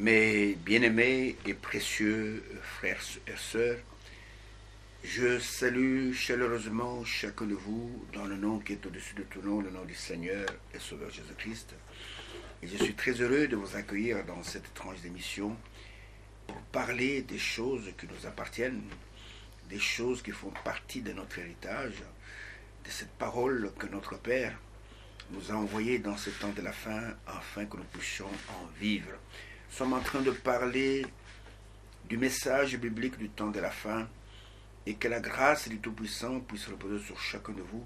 Mes bien-aimés et précieux frères et sœurs, je salue chaleureusement chacun de vous dans le nom qui est au-dessus de tout nom, le nom du Seigneur et Sauveur Jésus-Christ. Et je suis très heureux de vous accueillir dans cette étrange émission pour parler des choses qui nous appartiennent, des choses qui font partie de notre héritage, de cette parole que notre Père nous a envoyée dans ce temps de la fin afin que nous puissions en vivre. Nous sommes en train de parler du message biblique du temps de la fin et que la grâce du Tout-Puissant puisse reposer sur chacun de vous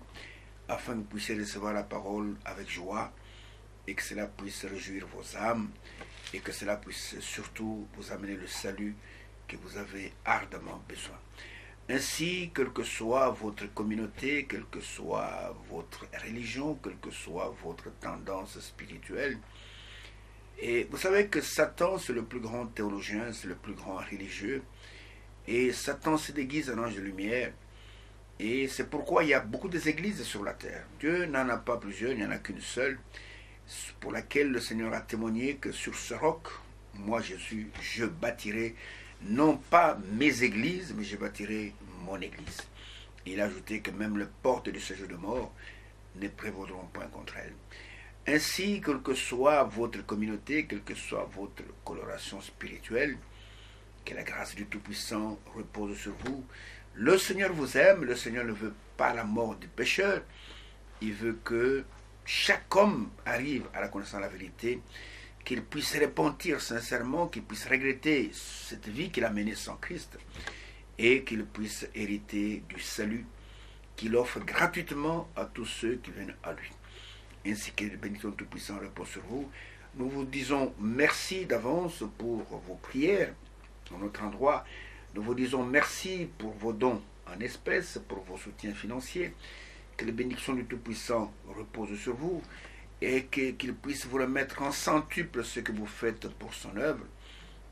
afin que vous puissiez recevoir la parole avec joie et que cela puisse réjouir vos âmes et que cela puisse surtout vous amener le salut que vous avez ardemment besoin. Ainsi, quelle que soit votre communauté, quelle que soit votre religion, quelle que soit votre tendance spirituelle, et vous savez que Satan, c'est le plus grand théologien, c'est le plus grand religieux, et Satan se déguise en ange de lumière, et c'est pourquoi il y a beaucoup d'églises sur la terre. Dieu n'en a pas plusieurs, il n'y en a qu'une seule, pour laquelle le Seigneur a témoigné que sur ce roc, moi Jésus, je bâtirai non pas mes églises, mais je bâtirai mon église. Il a ajouté que même les portes du séjour de mort ne prévaudront point contre elle. Ainsi, quelle que soit votre communauté, quelle que soit votre coloration spirituelle, que la grâce du Tout-Puissant repose sur vous. Le Seigneur vous aime, le Seigneur ne veut pas la mort du pécheur, il veut que chaque homme arrive à la connaissance de la vérité, qu'il puisse se repentir sincèrement, qu'il puisse regretter cette vie qu'il a menée sans Christ et qu'il puisse hériter du salut qu'il offre gratuitement à tous ceux qui viennent à lui. Ainsi que le bénédiction Tout-Puissant repose sur vous. Nous vous disons merci d'avance pour vos prières dans notre endroit. Nous vous disons merci pour vos dons en espèces, pour vos soutiens financiers. Que la bénédiction du Tout-Puissant repose sur vous et qu'il puisse vous remettre en centuple ce que vous faites pour son œuvre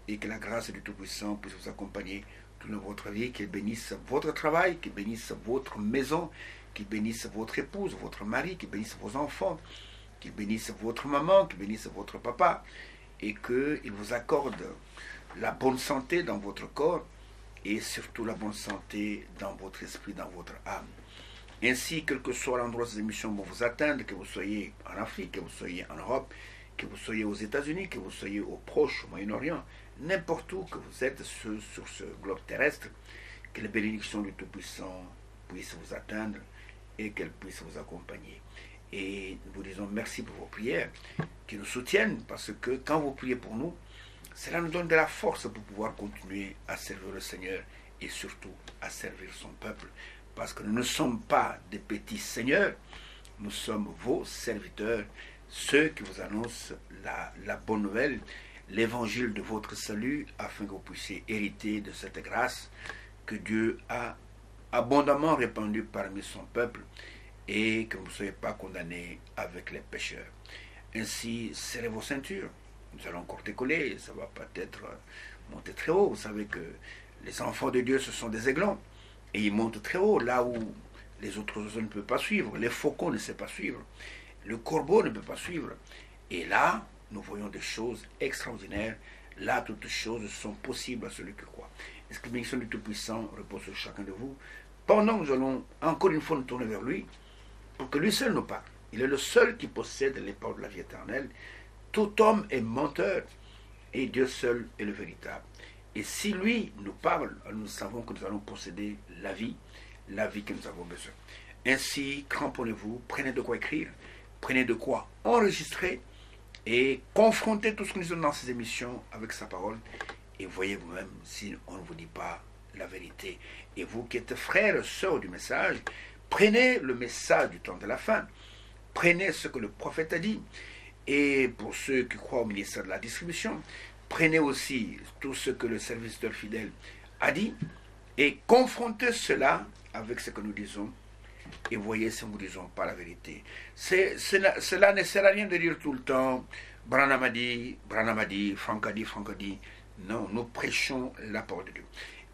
et que la grâce du Tout-Puissant puisse vous accompagner toute votre vie, qu'il bénisse votre travail, qu'il bénisse votre maison, qu'il bénisse votre épouse, votre mari, qu'il bénisse vos enfants, qu'il bénisse votre maman, qu'il bénisse votre papa et qu'il vous accorde la bonne santé dans votre corps et surtout la bonne santé dans votre esprit, dans votre âme. Ainsi, quel que soit l'endroit où ces émissions vont vous atteindre, que vous soyez en Afrique, que vous soyez en Europe, que vous soyez aux États-Unis, que vous soyez au Proche, au Moyen-Orient, n'importe où que vous êtes sur ce globe terrestre, que les bénédictions du Tout-Puissant puissent vous atteindre et qu'elles puissent vous accompagner. Et nous vous disons merci pour vos prières, qui nous soutiennent, parce que quand vous priez pour nous, cela nous donne de la force pour pouvoir continuer à servir le Seigneur et surtout à servir son peuple. Parce que nous ne sommes pas des petits seigneurs, nous sommes vos serviteurs, ceux qui vous annoncent la bonne nouvelle, l'évangile de votre salut, afin que vous puissiez hériter de cette grâce que Dieu a abondamment répandue parmi son peuple et que vous ne soyez pas condamnés avec les pécheurs. Ainsi, serrez vos ceintures, nous allons encore décoller, ça va peut-être monter très haut. Vous savez que les enfants de Dieu, ce sont des aiglons. Et ils montent très haut, là où les autres oiseaux ne peuvent pas suivre, les faucons ne savent pas suivre, le corbeau ne peut pas suivre. Et là, nous voyons des choses extraordinaires. Là, toutes choses sont possibles à celui qui croit. Est-ce que la bénédiction du Tout-Puissant repose sur chacun de vous? Pendant que nous allons encore une fois nous tourner vers lui, pour que lui seul nous parle. Il est le seul qui possède les paroles de la vie éternelle. Tout homme est menteur, et Dieu seul est le véritable. Et si lui nous parle, nous savons que nous allons posséder la vie que nous avons besoin. Ainsi, cramponnez-vous, prenez de quoi écrire, prenez de quoi enregistrer et confrontez tout ce que nous disons dans ces émissions avec sa parole et voyez vous-même si on ne vous dit pas la vérité. Et vous qui êtes frères, sœurs du message, prenez le message du temps de la fin, prenez ce que le prophète a dit et pour ceux qui croient au ministère de la distribution, prenez aussi tout ce que le serviteur fidèle a dit et confrontez cela avec ce que nous disons et voyez si nous ne disons pas la vérité. Cela ne sert à rien de dire tout le temps Branham a dit, Franck a dit. Non, nous prêchons la parole de Dieu.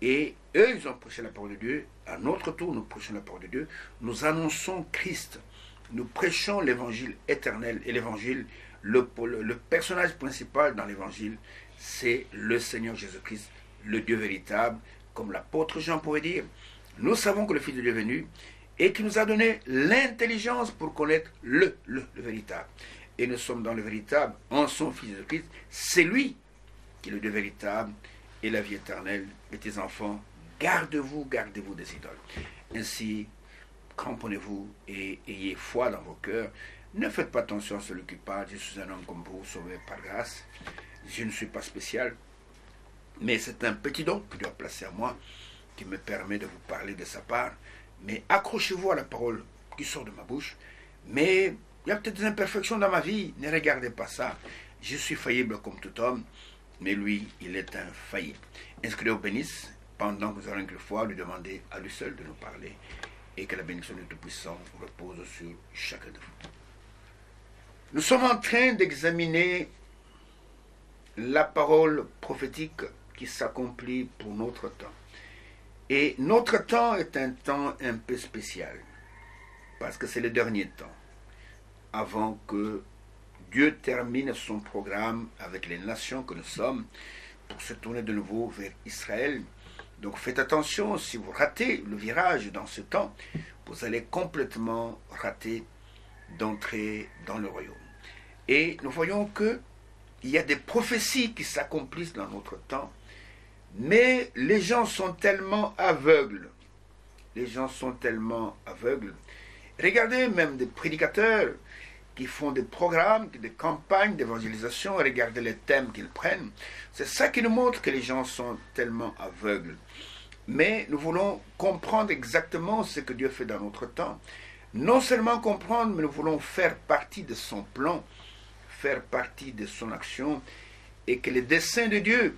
Et eux, ils ont prêché la parole de Dieu. À notre tour, nous prêchons la parole de Dieu. Nous annonçons Christ. Nous prêchons l'évangile éternel et l'évangile, le personnage principal dans l'évangile, c'est le Seigneur Jésus-Christ, le Dieu véritable, comme l'apôtre Jean pouvait dire. Nous savons que le Fils de Dieu est venu et qui nous a donné l'intelligence pour connaître le véritable. Et nous sommes dans le véritable, en son Fils Jésus-Christ. C'est lui qui est le Dieu véritable et la vie éternelle. Petits enfants, gardez-vous des idoles. Ainsi, cramponnez-vous et ayez foi dans vos cœurs. Ne faites pas attention à celui qui parle. Je suis un homme comme vous, sauvé par grâce. Je ne suis pas spécial, mais c'est un petit don que Dieu a placé à moi, qui me permet de vous parler de sa part. Mais accrochez-vous à la parole qui sort de ma bouche. Mais il y a peut-être des imperfections dans ma vie. Ne regardez pas ça. Je suis faillible comme tout homme, mais lui, il est infaillible. Est-ce que Dieu vous bénisse pendant que nous allons quelquefois lui demander à lui seul de nous parler et que la bénédiction du Tout-Puissant repose sur chacun de vous. Nous sommes en train d'examiner la parole prophétique qui s'accomplit pour notre temps. Et notre temps est un temps un peu spécial, parce que c'est le dernier temps, avant que Dieu termine son programme avec les nations que nous sommes, pour se tourner de nouveau vers Israël. Donc faites attention, si vous ratez le virage dans ce temps, vous allez complètement rater d'entrer dans le royaume. Et nous voyons que il y a des prophéties qui s'accomplissent dans notre temps, mais les gens sont tellement aveugles. Les gens sont tellement aveugles. Regardez même des prédicateurs qui font des programmes, des campagnes d'évangélisation, regardez les thèmes qu'ils prennent. C'est ça qui nous montre que les gens sont tellement aveugles. Mais nous voulons comprendre exactement ce que Dieu fait dans notre temps. Non seulement comprendre, mais nous voulons faire partie de son plan, faire partie de son action, et que les desseins de Dieu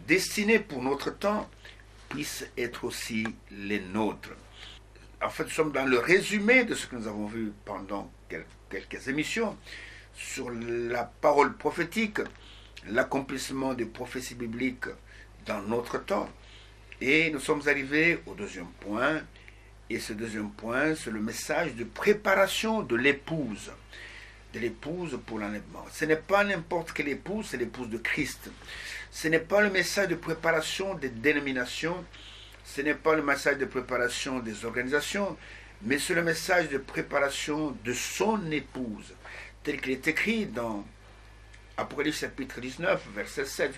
destinés pour notre temps puissent être aussi les nôtres. En fait, nous sommes dans le résumé de ce que nous avons vu pendant quelques émissions sur la parole prophétique, l'accomplissement des prophéties bibliques dans notre temps. Et nous sommes arrivés au deuxième point, et ce deuxième point, c'est le message de préparation de l'épouse pour l'enlèvement. Ce n'est pas n'importe quelle épouse, c'est l'épouse de Christ. Ce n'est pas le message de préparation des dénominations, ce n'est pas le message de préparation des organisations, mais c'est le message de préparation de son épouse, tel qu'il est écrit dans Apocalypse chapitre 19, verset 7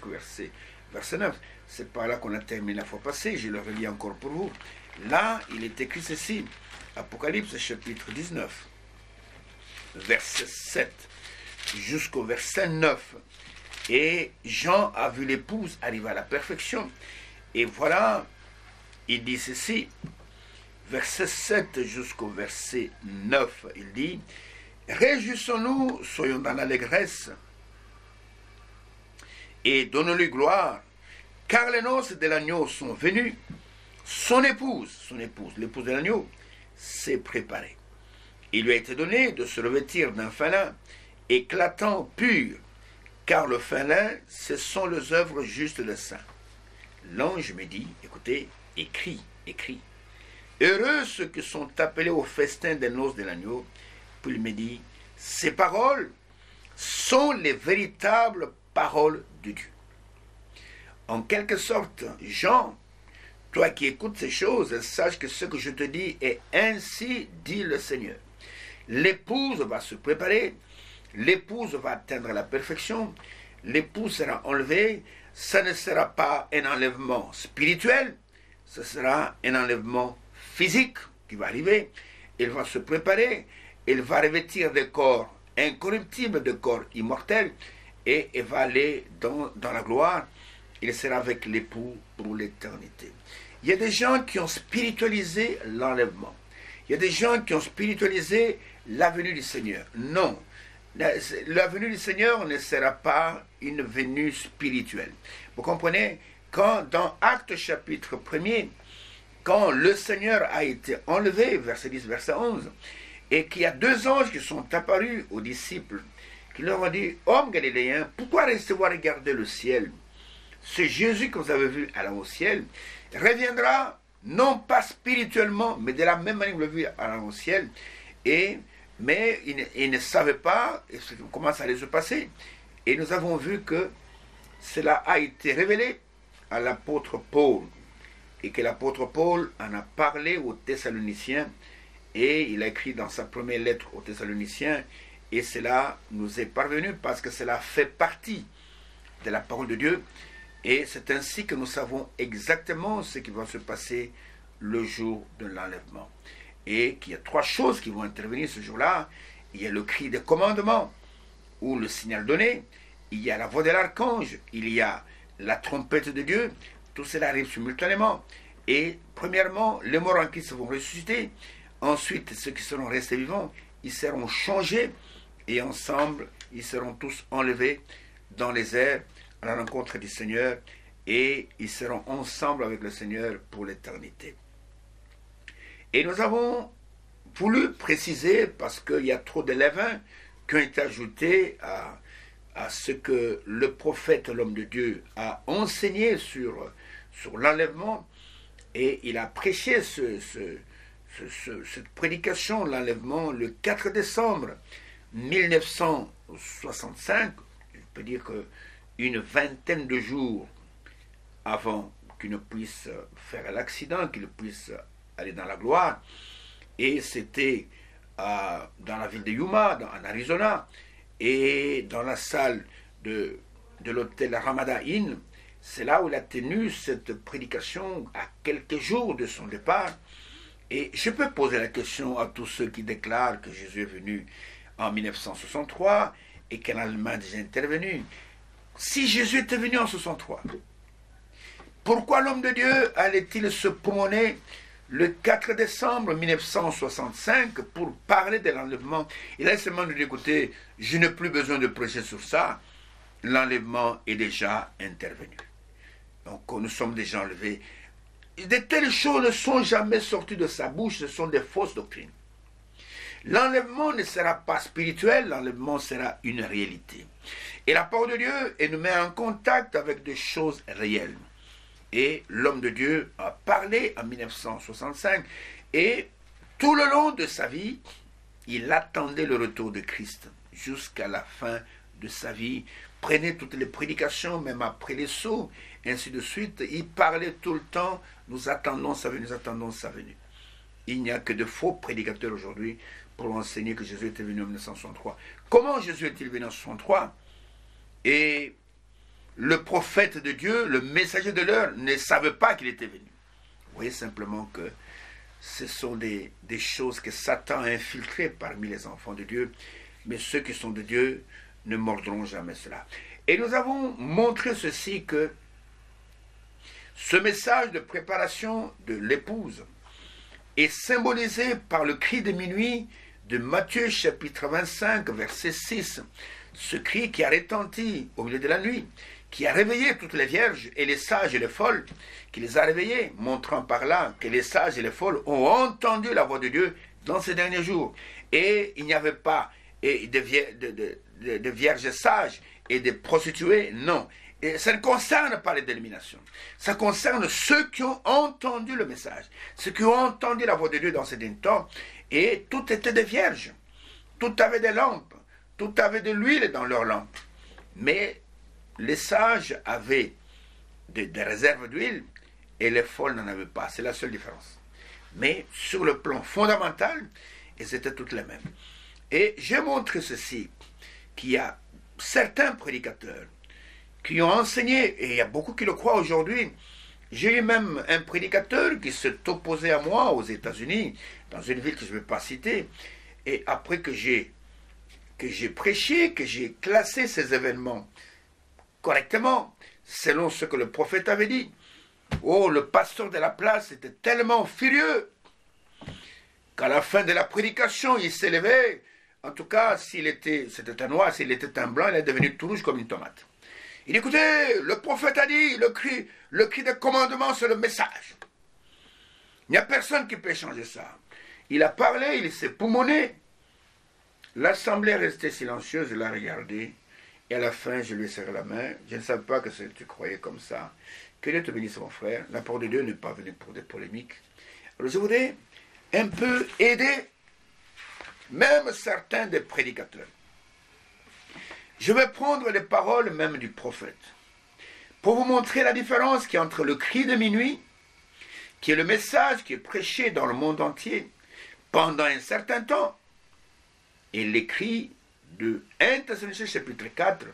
verset 9. C'est par là qu'on a terminé la fois passée, je le relis encore pour vous. Là, il est écrit ceci, Apocalypse chapitre 19, verset 7 jusqu'au verset 9. Et Jean a vu l'épouse arriver à la perfection. Et voilà, il dit ceci, verset 7 jusqu'au verset 9, il dit « Réjouissons-nous, soyons dans l'allégresse, et donnons-lui gloire, car les noces de l'agneau sont venues, son épouse, l'épouse de l'agneau, s'est préparée. Il lui a été donné de se revêtir d'un fin lin éclatant, pur, car le fin lin, ce sont les œuvres justes des saints. L'ange me dit, écoutez, écris. Heureux ceux qui sont appelés au festin des noces de l'agneau. Puis il me dit, ces paroles sont les véritables paroles de Dieu. En quelque sorte, Jean, toi qui écoutes ces choses, sache que ce que je te dis est ainsi dit le Seigneur. L'épouse va se préparer, l'épouse va atteindre la perfection, l'épouse sera enlevée, ça ne sera pas un enlèvement spirituel, ce sera un enlèvement physique qui va arriver. Elle va se préparer, elle va revêtir des corps incorruptibles, des corps immortels, et elle va aller dans la gloire. Il sera avec l'époux pour l'éternité. Il y a des gens qui ont spiritualisé l'enlèvement. Il y a des gens qui ont spiritualisé la venue du Seigneur. Non, la venue du Seigneur ne sera pas une venue spirituelle. Vous comprenez? Quand dans Actes chapitre 1er, quand le Seigneur a été enlevé, verset 10, verset 11, et qu'il y a deux anges qui sont apparus aux disciples, qui leur ont dit, « Hommes galiléens, pourquoi restez-vous à regarder le ciel? Ce Jésus que vous avez vu allant au ciel reviendra, non pas spirituellement, mais de la même manière que vous l'avez vu allant au ciel. » Mais ils ne savaient pas comment ça allait se passer. Et nous avons vu que cela a été révélé à l'apôtre Paul et que l'apôtre Paul en a parlé aux Thessaloniciens et il a écrit dans sa première lettre aux Thessaloniciens et cela nous est parvenu parce que cela fait partie de la parole de Dieu et c'est ainsi que nous savons exactement ce qui va se passer le jour de l'enlèvement. Et qu'il y a trois choses qui vont intervenir ce jour-là. Il y a le cri de commandement ou le signal donné, il y a la voix de l'archange, il y a la trompette de Dieu, tout cela arrive simultanément. Et premièrement, les morts en Christ vont ressusciter, ensuite ceux qui seront restés vivants, ils seront changés, et ensemble, ils seront tous enlevés dans les airs à la rencontre du Seigneur, et ils seront ensemble avec le Seigneur pour l'éternité. Et nous avons voulu préciser, parce qu'il y a trop de levain qui ont été ajoutés à ce que le prophète, l'homme de Dieu, a enseigné sur l'enlèvement, et il a prêché cette prédication, l'enlèvement, le 4 décembre 1965, je peux dire qu'une vingtaine de jours avant qu'il ne puisse faire l'accident, qu'il puisse aller dans la gloire, et c'était dans la ville de Yuma, en Arizona, et dans la salle de l'hôtel Ramada Inn, c'est là où il a tenu cette prédication à quelques jours de son départ. Et je peux poser la question à tous ceux qui déclarent que Jésus est venu en 1963 et qu'en Allemagne est déjà intervenu. Si Jésus était venu en 63, pourquoi l'homme de Dieu allait-il se promener le 4 décembre 1965 pour parler de l'enlèvement? Il a seulement nous dit, écoutez, je n'ai plus besoin de prêcher sur ça, l'enlèvement est déjà intervenu. Donc nous sommes déjà enlevés. De telles choses ne sont jamais sorties de sa bouche, ce sont des fausses doctrines. L'enlèvement ne sera pas spirituel, l'enlèvement sera une réalité. Et la parole de Dieu, elle nous met en contact avec des choses réelles. Et l'homme de Dieu a parlé en 1965 et tout le long de sa vie, il attendait le retour de Christ jusqu'à la fin de sa vie. Prenait toutes les prédications, même après les sauts, ainsi de suite. Il parlait tout le temps, nous attendons sa venue, nous attendons sa venue. Il n'y a que de faux prédicateurs aujourd'hui pour enseigner que Jésus était venu en 1963. Comment Jésus est-il venu en 1963? Et le prophète de Dieu, le messager de l'heure, ne savait pas qu'il était venu. Vous voyez simplement que ce sont des choses que Satan a infiltrées parmi les enfants de Dieu, mais ceux qui sont de Dieu ne mordront jamais cela. Et nous avons montré ceci, que ce message de préparation de l'épouse est symbolisé par le cri de minuit de Matthieu chapitre 25, verset 6. Ce cri qui a retenti au milieu de la nuit, qui a réveillé toutes les vierges et les sages et les folles, qui les a réveillées, montrant par là que les sages et les folles ont entendu la voix de Dieu dans ces derniers jours. Et il n'y avait pas de vierges sages et de prostituées, non. Et ça ne concerne pas les dénominations. Ça concerne ceux qui ont entendu le message, ceux qui ont entendu la voix de Dieu dans ces derniers temps. Et tout était des vierges. Tout avait des lampes. Tout avait de l'huile dans leurs lampes. Mais les sages avaient des réserves d'huile et les folles n'en avaient pas. C'est la seule différence. Mais sur le plan fondamental, elles étaient toutes les mêmes. Et j'ai montré ceci, qu'il y a certains prédicateurs qui ont enseigné, et il y a beaucoup qui le croient aujourd'hui. J'ai eu même un prédicateur qui s'est opposé à moi aux États-Unis, dans une ville que je ne vais pas citer, et après que j'ai prêché, que j'ai classé ces événements correctement, selon ce que le prophète avait dit. Oh, le pasteur de la place était tellement furieux qu'à la fin de la prédication, il s'est levé. En tout cas, c'était un noir, s'il était un blanc, il est devenu tout rouge comme une tomate. Il dit, écoutez, le prophète a dit, le cri de commandement, c'est le message. Il n'y a personne qui peut changer ça. Il a parlé, il s'est poumonné. L'assemblée est restée silencieuse, je l'ai regardé. Et à la fin, je lui ai serré la main. Je ne savais pas que tu croyais comme ça. Que Dieu te bénisse, mon frère. La parole de Dieu n'est pas venue pour des polémiques. Alors je voudrais un peu aider même certains des prédicateurs. Je vais prendre les paroles même du prophète. pour vous montrer la différence qu'il y a entre le cri de minuit, qui est le message qui est prêché dans le monde entier pendant un certain temps, et les cris de 1 Thessaloniciens chapitre 4,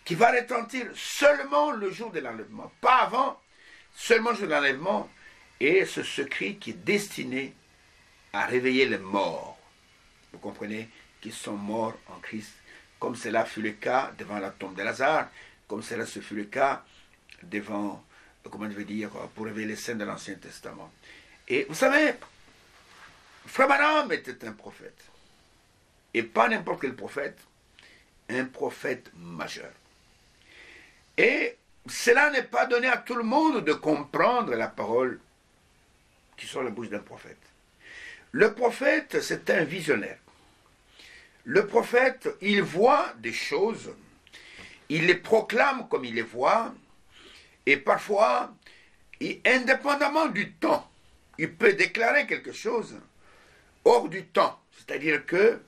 qui va retentir seulement le jour de l'enlèvement, pas avant, seulement le jour de l'enlèvement, et ce cri qui est destiné à réveiller les morts. Vous comprenez, qui sont morts en Christ, comme cela fut le cas devant la tombe de Lazare, comme cela se fut le cas devant, comment je veux dire, pour révéler les scènes de l'Ancien Testament. Et vous savez, Frère Branham était un prophète. Et pas n'importe quel prophète, un prophète majeur. Et cela n'est pas donné à tout le monde de comprendre la parole qui sort de la bouche d'un prophète. Le prophète, c'est un visionnaire. Le prophète, il voit des choses, il les proclame comme il les voit, et parfois, indépendamment du temps, il peut déclarer quelque chose hors du temps. C'est-à-dire que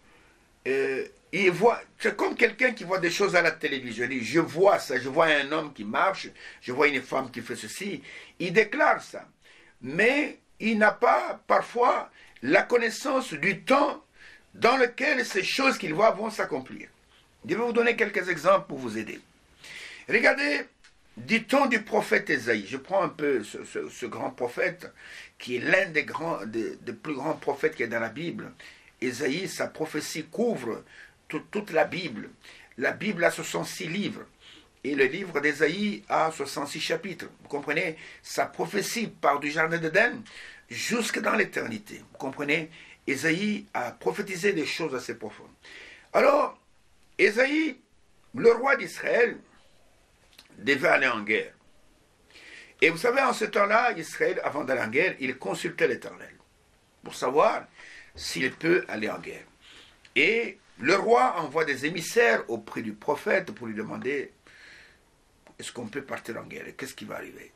il voit, c'est comme quelqu'un qui voit des choses à la télévision. Il dit, je vois ça, je vois un homme qui marche, je vois une femme qui fait ceci. Il déclare ça. Mais il n'a pas parfois la connaissance du temps dans lequel ces choses qu'il voit vont s'accomplir. Je vais vous donner quelques exemples pour vous aider. Regardez, du temps du prophète Ésaïe. Je prends un peu ce grand prophète qui est l'un des plus grands prophètes qu'il y a dans la Bible. Ésaïe, sa prophétie couvre toute la Bible. La Bible a 66 livres. Et le livre d'Ésaïe a 66 chapitres. Vous comprenez? Sa prophétie part du jardin d'Éden jusque dans l'éternité. Vous comprenez? Ésaïe a prophétisé des choses assez profondes. Alors, Ésaïe, le roi d'Israël, devait aller en guerre. Et vous savez, en ce temps-là, Israël, avant d'aller en guerre, il consultait l'Éternel pour savoir s'il peut aller en guerre. Et le roi envoie des émissaires auprès du prophète pour lui demander est-ce qu'on peut partir en guerre et qu'est-ce qui va arriver.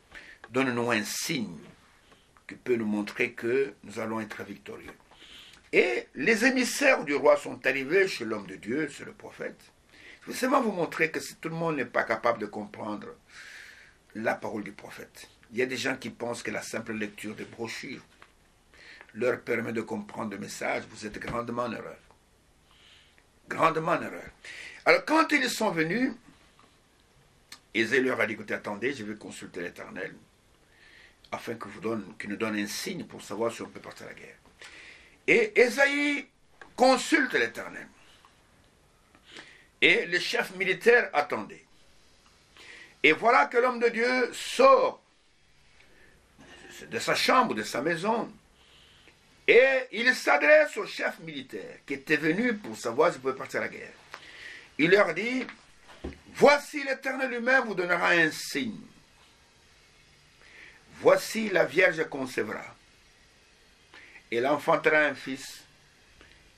Donne-nous un signe qui peut nous montrer que nous allons être victorieux. Et les émissaires du roi sont arrivés chez l'homme de Dieu, chez le prophète. Je veux seulement vous montrer que si tout le monde n'est pas capable de comprendre la parole du prophète. Il y a des gens qui pensent que la simple lecture des brochures leur permet de comprendre le message. Vous êtes grandement en erreur. Grandement en erreur. Alors quand ils sont venus, Ésaïe leur a dit, écoutez, attendez, je vais consulter l'Éternel, afin qu'il nous donne un signe pour savoir si on peut partir à la guerre. Et Ésaïe consulte l'Éternel. Et le chef militaire attendait. Et voilà que l'homme de Dieu sort de sa chambre, de sa maison, et il s'adresse au chef militaire qui était venu pour savoir s'il pouvait partir à la guerre. Il leur dit, voici l'Éternel lui-même vous donnera un signe. Voici la Vierge concevra. Elle enfantera un fils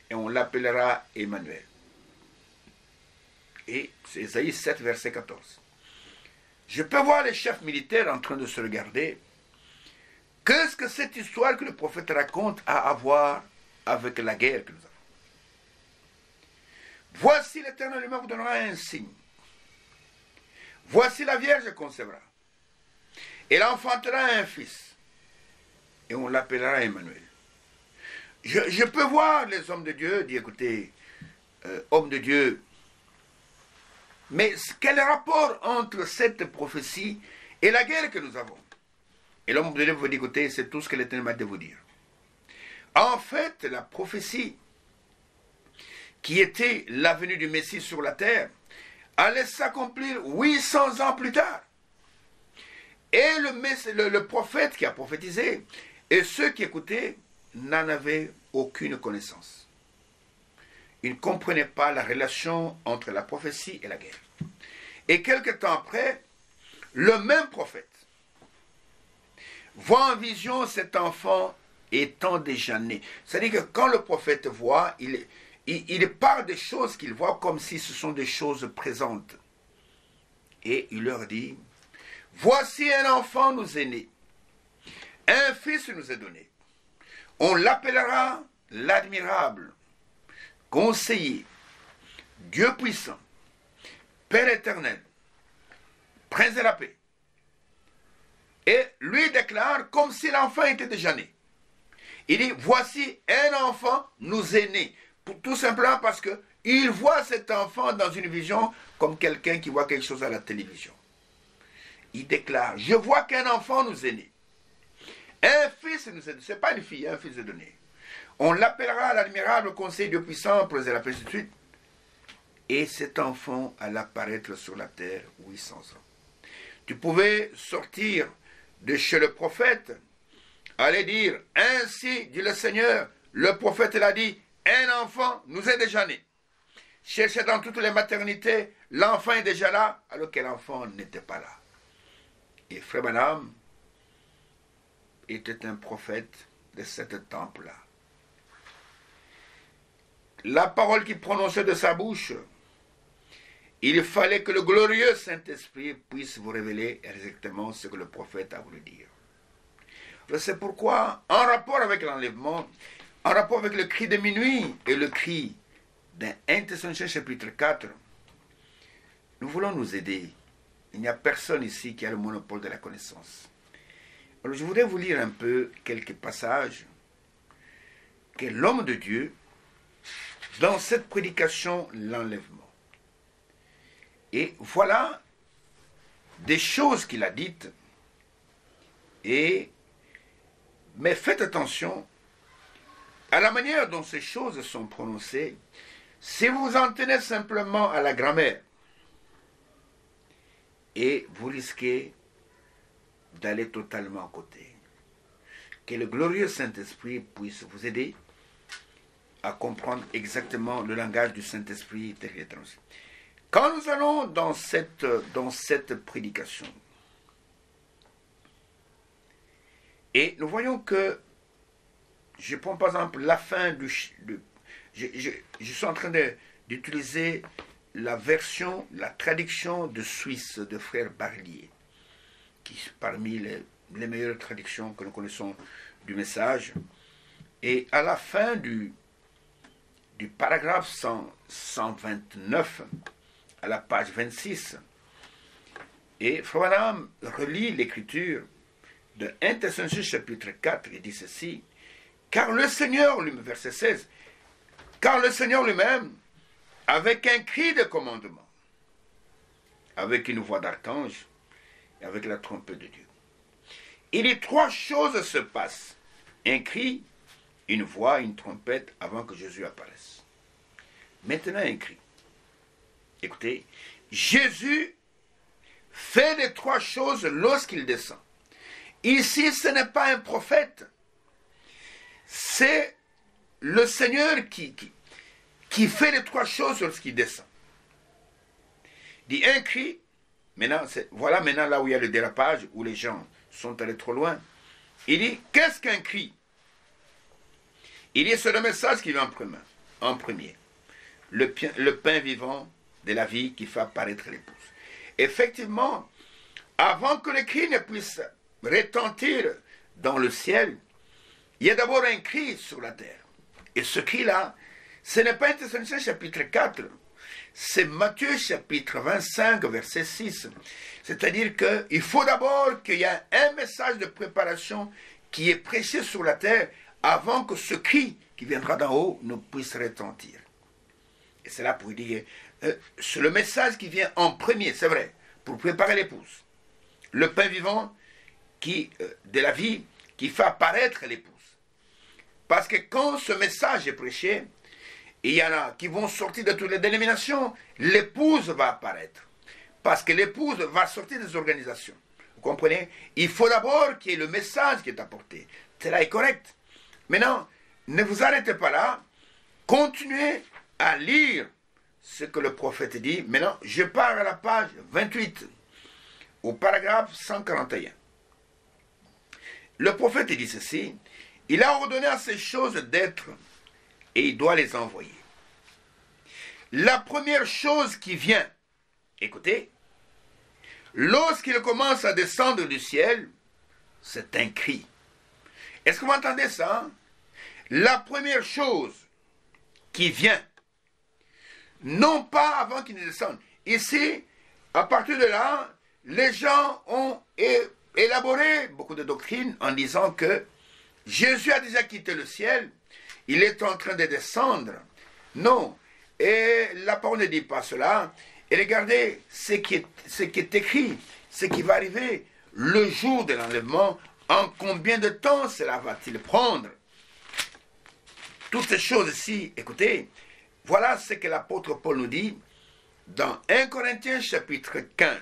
et on l'appellera Emmanuel. Et c'est Ésaïe 7, verset 14. Je peux voir les chefs militaires en train de se regarder. Qu'est-ce que cette histoire que le prophète raconte a à voir avec la guerre que nous avons? Voici l'Éternel lui-même vous donnera un signe. Voici la Vierge concevra. Elle enfantera un fils et on l'appellera Emmanuel. Je peux voir les hommes de Dieu dire, écoutez, hommes de Dieu, mais quel rapport entre cette prophétie et la guerre que nous avons? Et l'homme de Dieu vous dit, écoutez, c'est tout ce que l'Éternel m'a dit de vous dire. En fait, la prophétie qui était la venue du Messie sur la terre allait s'accomplir 800 ans plus tard. Et le prophète qui a prophétisé et ceux qui écoutaient n'en avaient aucune connaissance. Ils ne comprenaient pas la relation entre la prophétie et la guerre. Et quelque temps après, le même prophète voit en vision cet enfant étant déjà né. C'est-à-dire que quand le prophète voit, il parle des choses qu'il voit comme si ce sont des choses présentes. Et il leur dit, voici un enfant nous est né, un fils nous est donné. On l'appellera l'admirable, conseiller, Dieu puissant, Père éternel, Prince de la paix. Et lui déclare comme si l'enfant était déjà né. Il dit, voici un enfant nous est né. Tout simplement parce qu'il voit cet enfant dans une vision comme quelqu'un qui voit quelque chose à la télévision. Il déclare, je vois qu'un enfant nous est né. Un fils nous est donné. Ce n'est pas une fille, un fils est donné. On l'appellera l'admirable conseil Dieu puissant, pour la paix de suite. Et cet enfant allait apparaître sur la terre 800 ans. Tu pouvais sortir de chez le prophète, aller dire, ainsi dit le Seigneur, le prophète l'a dit, un enfant nous est déjà né. Cherchez dans toutes les maternités, l'enfant est déjà là, alors que l'enfant n'était pas là. Et Frère Branham était un prophète de cet temple-là. La parole qu'il prononçait de sa bouche, il fallait que le glorieux Saint-Esprit puisse vous révéler exactement ce que le prophète a voulu dire. C'est pourquoi, en rapport avec l'enlèvement, en rapport avec le cri de minuit et le cri d'un 1 Thessaloniciens chapitre 4, nous voulons nous aider. Il n'y a personne ici qui a le monopole de la connaissance. Alors je voudrais vous lire un peu quelques passages que l'homme de Dieu, dans cette prédication, l'enlèvement. Et voilà des choses qu'il a dites. Mais faites attention à la manière dont ces choses sont prononcées. Si vous vous en tenez simplement à la grammaire, et vous risquez d'aller totalement à côté. Que le glorieux Saint-Esprit puisse vous aider à comprendre exactement le langage du Saint-Esprit tel qu'il est annoncé. Quand nous allons dans cette prédication, et nous voyons que, je prends par exemple la fin je suis en train d'utiliser la version, la traduction de Suisse de Frère Barlier, qui est parmi les meilleures traductions que nous connaissons du message. Et à la fin du paragraphe 129, à la page 26, et Frère Branham relit l'écriture de 1 Thessaloniciens chapitre 4, il dit ceci, car le Seigneur lui-même, verset 16, car le Seigneur lui-même, avec un cri de commandement, avec une voix d'archange, et avec la trompette de Dieu. Il dit 3 choses se passent. Un cri, une voix, une trompette, avant que Jésus apparaisse. Maintenant un cri. Écoutez, Jésus fait les 3 choses lorsqu'il descend. Ici, ce n'est pas un prophète. C'est le Seigneur qui fait les 3 choses lorsqu'il descend. Il dit un cri. Voilà maintenant là où il y a le dérapage, où les gens sont allés trop loin. Il dit, qu'est-ce qu'un cri? Il dit, c'est le message qui vient en premier. Le pain vivant de la vie qui fait apparaître l'épouse. Effectivement, avant que le cri ne puisse retentir dans le ciel, il y a d'abord un cri sur la terre. Et ce cri-là, ce n'est pas 1 Thessaloniciens chapitre 4, c'est Matthieu chapitre 25, verset 6. C'est-à-dire qu'il faut d'abord qu'il y ait un message de préparation qui est prêché sur la terre avant que ce cri qui viendra d'en haut ne puisse retentir. Et c'est là pour dire, c'est le message qui vient en premier, c'est vrai, pour préparer l'épouse. Le pain vivant de la vie qui fait apparaître l'épouse. Parce que quand ce message est prêché, il y en a qui vont sortir de toutes les dénominations, l'épouse va apparaître. Parce que l'épouse va sortir des organisations. Vous comprenez? Il faut d'abord qu'il y ait le message qui est apporté. Cela est correct. Maintenant, ne vous arrêtez pas là. Continuez à lire ce que le prophète dit. Maintenant, je pars à la page 28, au paragraphe 141. Le prophète dit ceci. Il a ordonné à ces choses d'être et il doit les envoyer. La première chose qui vient, écoutez, lorsqu'il commence à descendre du ciel, c'est un cri. Est-ce que vous entendez ça? La première chose qui vient, non pas avant qu'il ne descende. Ici, à partir de là, les gens ont élaboré beaucoup de doctrines en disant que Jésus a déjà quitté le ciel, il est en train de descendre. Non, et la parole ne dit pas cela. Et regardez ce qui est écrit, ce qui va arriver le jour de l'enlèvement. En combien de temps cela va-t-il prendre? Toutes ces choses-ci, écoutez, voilà ce que l'apôtre Paul nous dit dans 1 Corinthiens chapitre 15.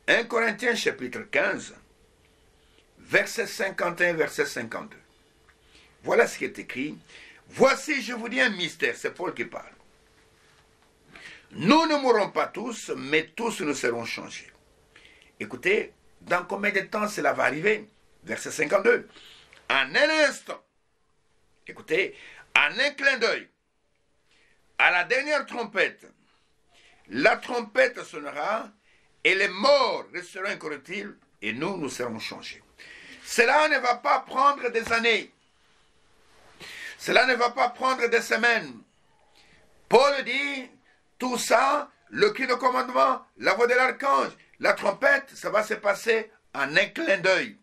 1 Corinthiens chapitre 15, verset 51, verset 52. Voilà ce qui est écrit. Voici, je vous dis un mystère, c'est Paul qui parle. Nous ne mourrons pas tous, mais tous nous serons changés. Écoutez, dans combien de temps cela va arriver? Verset 52. En un instant, écoutez, en un clin d'œil, à la dernière trompette, la trompette sonnera et les morts resteront incorruptibles et nous serons changés. Cela ne va pas prendre des années. Cela ne va pas prendre des semaines. Paul dit, tout ça, le cri de commandement, la voix de l'archange, la trompette, ça va se passer en un clin d'œil.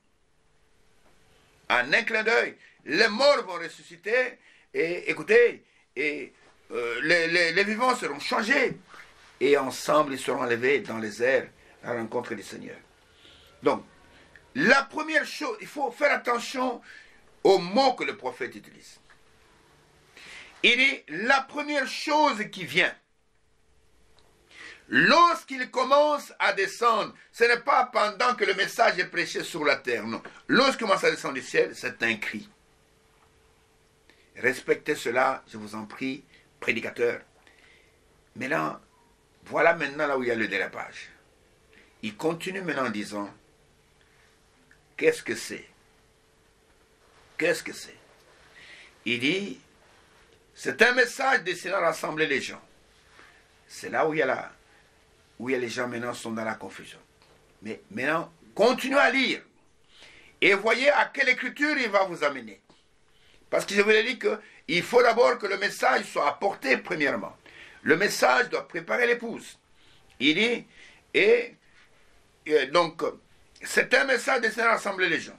En un clin d'œil. Les morts vont ressusciter et écoutez, et les vivants seront changés. Et ensemble, ils seront enlevés dans les airs à la rencontre du Seigneur. Donc, la première chose, il faut faire attention aux mots que le prophète utilise. Il dit, la première chose qui vient, lorsqu'il commence à descendre, ce n'est pas pendant que le message est prêché sur la terre, non. Lorsqu'il commence à descendre du ciel, c'est un cri. Respectez cela, je vous en prie, prédicateur. Maintenant, voilà maintenant là où il y a le dérapage. Il continue maintenant en disant, qu'est-ce que c'est? Qu'est-ce que c'est? Il dit, c'est un message destiné à rassembler les gens. C'est là où il y a les gens maintenant sont dans la confusion. Mais maintenant, continuez à lire. Et voyez à quelle écriture il va vous amener. Parce que je vous l'ai dit qu'il faut d'abord que le message soit apporté premièrement. Le message doit préparer l'épouse. Il dit, et donc, c'est un message destiné à rassembler les gens.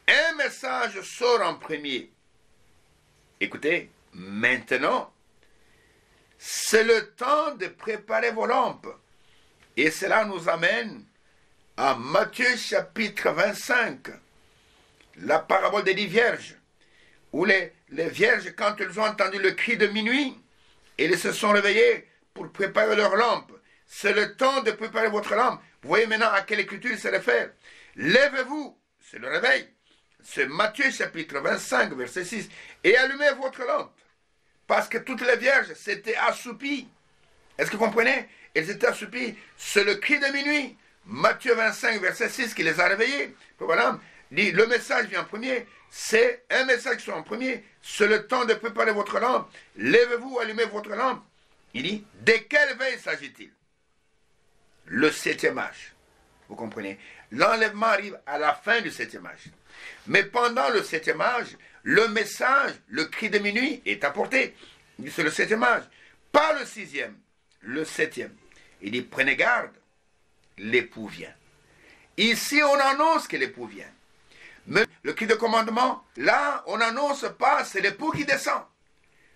Un message sort en premier. Écoutez, maintenant, c'est le temps de préparer vos lampes. Et cela nous amène à Matthieu chapitre 25, la parabole des 10 vierges, où les vierges, quand elles ont entendu le cri de minuit, elles se sont réveillées pour préparer leurs lampes. C'est le temps de préparer votre lampe. Vous voyez maintenant à quelle écriture il se réfère. Lèvez-vous, c'est le réveil. C'est Matthieu chapitre 25, verset 6. Et allumez votre lampe. Parce que toutes les vierges s'étaient assoupies. Est-ce que vous comprenez? Elles étaient assoupies. C'est le cri de minuit. Matthieu 25, verset 6 qui les a réveillées. Voilà. Dit, le message vient en premier. C'est un message qui soit en premier. C'est le temps de préparer votre lampe. Lèvez-vous, allumez votre lampe. Il dit, de quelle veille s'agit-il? Le 7e âge. Vous comprenez? L'enlèvement arrive à la fin du 7e âge. Mais pendant le 7e âge, le message, le cri de minuit est apporté. C'est le 7e âge. Pas le 6e, le 7e. Il dit, prenez garde, l'époux vient. Ici, on annonce que l'époux vient. Mais le cri de commandement, là, on n'annonce pas, c'est l'époux qui descend.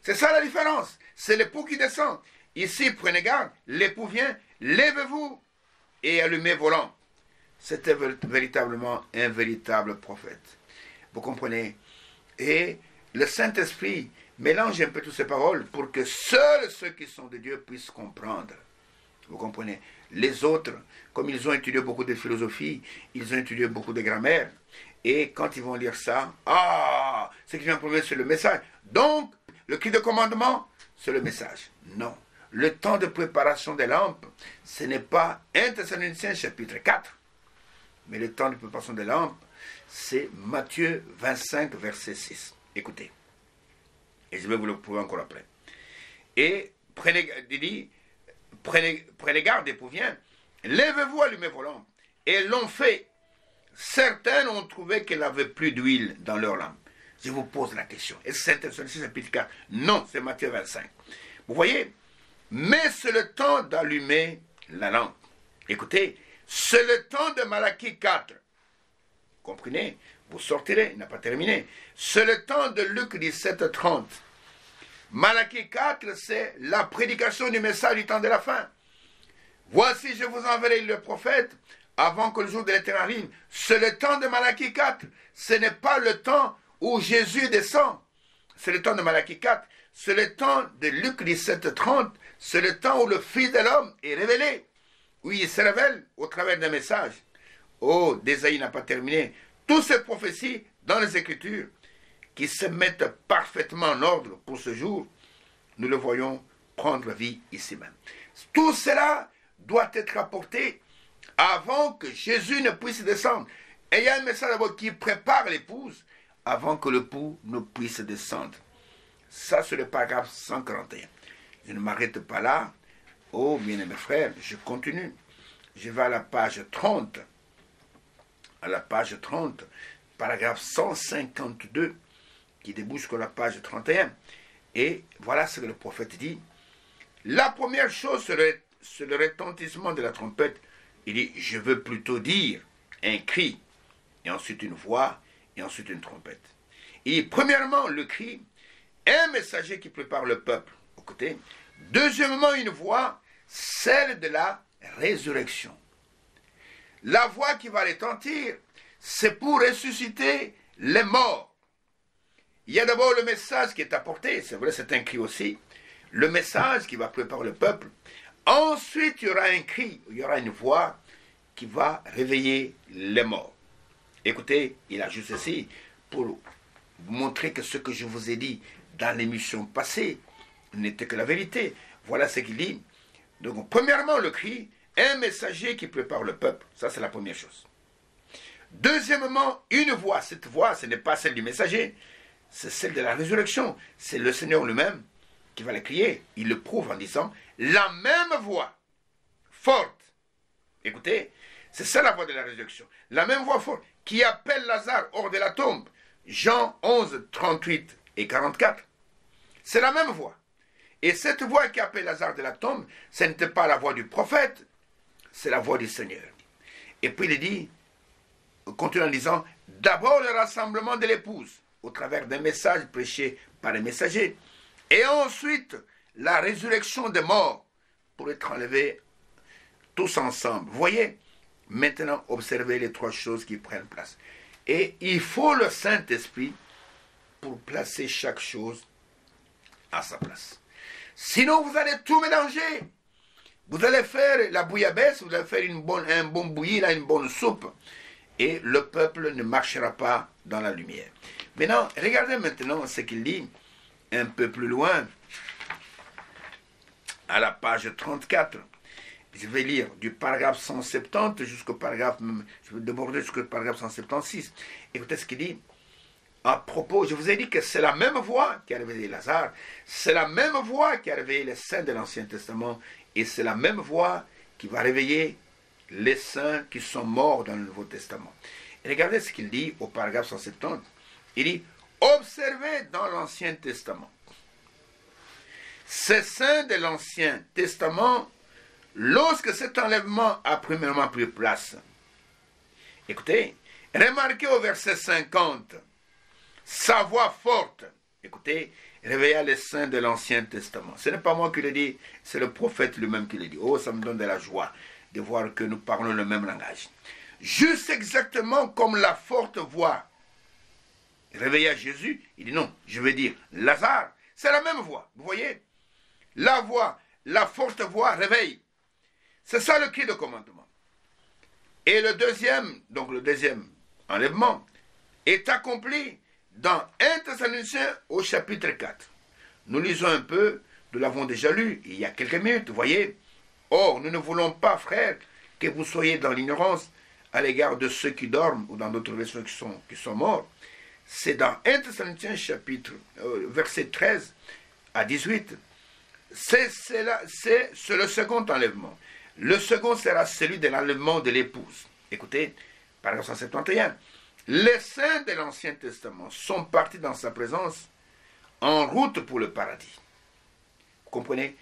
C'est ça la différence. C'est l'époux qui descend. Ici, prenez garde, l'époux vient, lèvez-vous et allumez vos lampes. C'était véritablement un véritable prophète. Vous comprenez? Et le Saint-Esprit mélange un peu toutes ces paroles pour que seuls ceux qui sont de Dieu puissent comprendre. Vous comprenez? Les autres, comme ils ont étudié beaucoup de philosophie, ils ont étudié beaucoup de grammaire, et quand ils vont lire ça, ce qui vient en premier, c'est le message. Donc, le cri de commandement, c'est le message. Non. Le temps de préparation des lampes, ce n'est pas 1 Thessaloniciens chapitre 4, mais le temps de préparation des lampes, c'est Matthieu 25, verset 6. Écoutez. Et je vais vous le prouver encore après. Et prenez garde, l'époux vient. Lèvez-vous, allumez vos lampes. Et l'ont fait. Certains ont trouvé qu'il n'avait plus d'huile dans leur lampe. Je vous pose la question. Est-ce que c'est 1 Thessaloniciens chapitre 4? Non, c'est Matthieu 25. Vous voyez? Mais c'est le temps d'allumer la lampe. Écoutez, C'est le temps de Malachie 4. Comprenez? Vous sortirez, il n'a pas terminé. C'est le temps de Luc 17, 30. Malachie 4, c'est la prédication du message du temps de la fin. Voici, je vous enverrai le prophète avant que le jour de l'Éternel arrive. C'est le temps de Malachie 4. Ce n'est pas le temps où Jésus descend. C'est le temps de Malachie 4. C'est le temps de Luc 17, 30. C'est le temps où le Fils de l'homme est révélé. Où il se révèle au travers d'un message. Oh, d'Ésaïe n'a pas terminé. Toutes ces prophéties dans les Écritures qui se mettent parfaitement en ordre pour ce jour, nous le voyons prendre vie ici même. Tout cela doit être apporté avant que Jésus ne puisse descendre. Et il y a un message d'abord qui prépare l'épouse avant que l'époux ne puisse descendre. Ça, c'est le paragraphe 141. Je ne m'arrête pas là. Oh, bien-aimés frères, je continue. Je vais à la page 30. À la page 30, paragraphe 152, qui débouche sur la page 31. Et voilà ce que le prophète dit. La première chose, c'est le retentissement de la trompette. Il dit, je veux plutôt dire un cri, et ensuite une voix, et ensuite une trompette. Et premièrement, le cri, un messager qui prépare le peuple aux côtés. Deuxièmement, une voix, celle de la résurrection. La voix qui va retentir, c'est pour ressusciter les morts. Il y a d'abord le message qui est apporté, c'est vrai, c'est un cri aussi. Le message qui va préparer le peuple. Ensuite, il y aura un cri, il y aura une voix qui va réveiller les morts. Écoutez, il ajoute ceci pour vous montrer que ce que je vous ai dit dans l'émission passée n'était que la vérité. Voilà ce qu'il dit. Donc, premièrement, le cri, un messager qui prépare le peuple. Ça, c'est la première chose. Deuxièmement, une voix. Cette voix, ce n'est pas celle du messager, c'est celle de la résurrection. C'est le Seigneur lui-même qui va la crier. Il le prouve en disant la même voix forte. Écoutez, c'est ça la voix de la résurrection. La même voix forte qui appelle Lazare hors de la tombe. Jean 11, 38 et 44. C'est la même voix. Et cette voix qui appelle Lazare de la tombe, ce n'était pas la voix du prophète, c'est la voix du Seigneur. Et puis il dit, continue en disant, d'abord le rassemblement de l'épouse, au travers d'un message prêché par les messagers, et ensuite la résurrection des morts, pour être enlevés tous ensemble. Vous voyez, maintenant observez les trois choses qui prennent place. Et il faut le Saint-Esprit pour placer chaque chose à sa place. Sinon, vous allez tout mélanger. Vous allez faire la bouillabaisse, vous allez faire un bon bouilli, là, une bonne soupe. Et le peuple ne marchera pas dans la lumière. Maintenant, regardez maintenant ce qu'il dit un peu plus loin, à la page 34. Je vais lire du paragraphe 170 jusqu'au paragraphe, je vais déborder jusqu'au paragraphe 176. Écoutez ce qu'il dit. À propos, je vous ai dit que c'est la même voix qui a réveillé Lazare, c'est la même voix qui a réveillé les saints de l'Ancien Testament, et c'est la même voix qui va réveiller les saints qui sont morts dans le Nouveau Testament. Et regardez ce qu'il dit au paragraphe 170. Il dit, observez dans l'Ancien Testament. Ces saints de l'Ancien Testament, lorsque cet enlèvement a premièrement pris place, écoutez, remarquez au verset 50, sa voix forte, écoutez, réveilla les saints de l'Ancien Testament. Ce n'est pas moi qui le dis, c'est le prophète lui-même qui le dit. Oh, ça me donne de la joie de voir que nous parlons le même langage. Juste exactement comme la forte voix réveilla Jésus, il dit non, je veux dire Lazare, c'est la même voix, vous voyez. La voix, la forte voix réveille. C'est ça le cri de commandement. Et le deuxième enlèvement est accompli dans 1 Thessaloniciens au chapitre 4. Nous lisons un peu, nous l'avons déjà lu il y a quelques minutes, vous voyez. Or, nous ne voulons pas, frères, que vous soyez dans l'ignorance à l'égard de ceux qui dorment ou dans d'autres versions qui sont morts. C'est dans 1 Thessaloniciens chapitre, verset 13 à 18. C'est le second enlèvement. Le second sera celui de l'enlèvement de l'épouse. Écoutez, paragraphe 171. Les saints de l'Ancien Testament sont partis dans sa présence en route pour le paradis. Vous comprenez?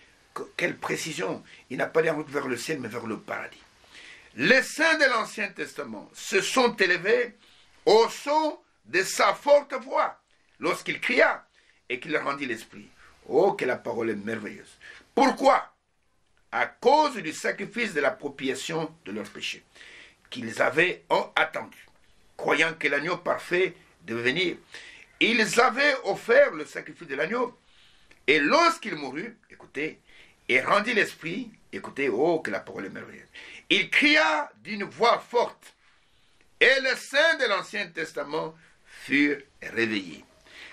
Quelle précision! Il n'a pas dit en route vers le ciel, mais vers le paradis. Les saints de l'Ancien Testament se sont élevés au son de sa forte voix lorsqu'il cria et qu'il rendit l'esprit. Oh, que la parole est merveilleuse. Pourquoi? À cause du sacrifice de l'appropriation de leurs péchés qu'ils avaient attendu, croyant que l'agneau parfait devait venir. Ils avaient offert le sacrifice de l'agneau, et lorsqu'il mourut, écoutez, et rendit l'esprit, écoutez, oh, que la parole est merveilleuse, il cria d'une voix forte, et les saints de l'Ancien Testament furent réveillés.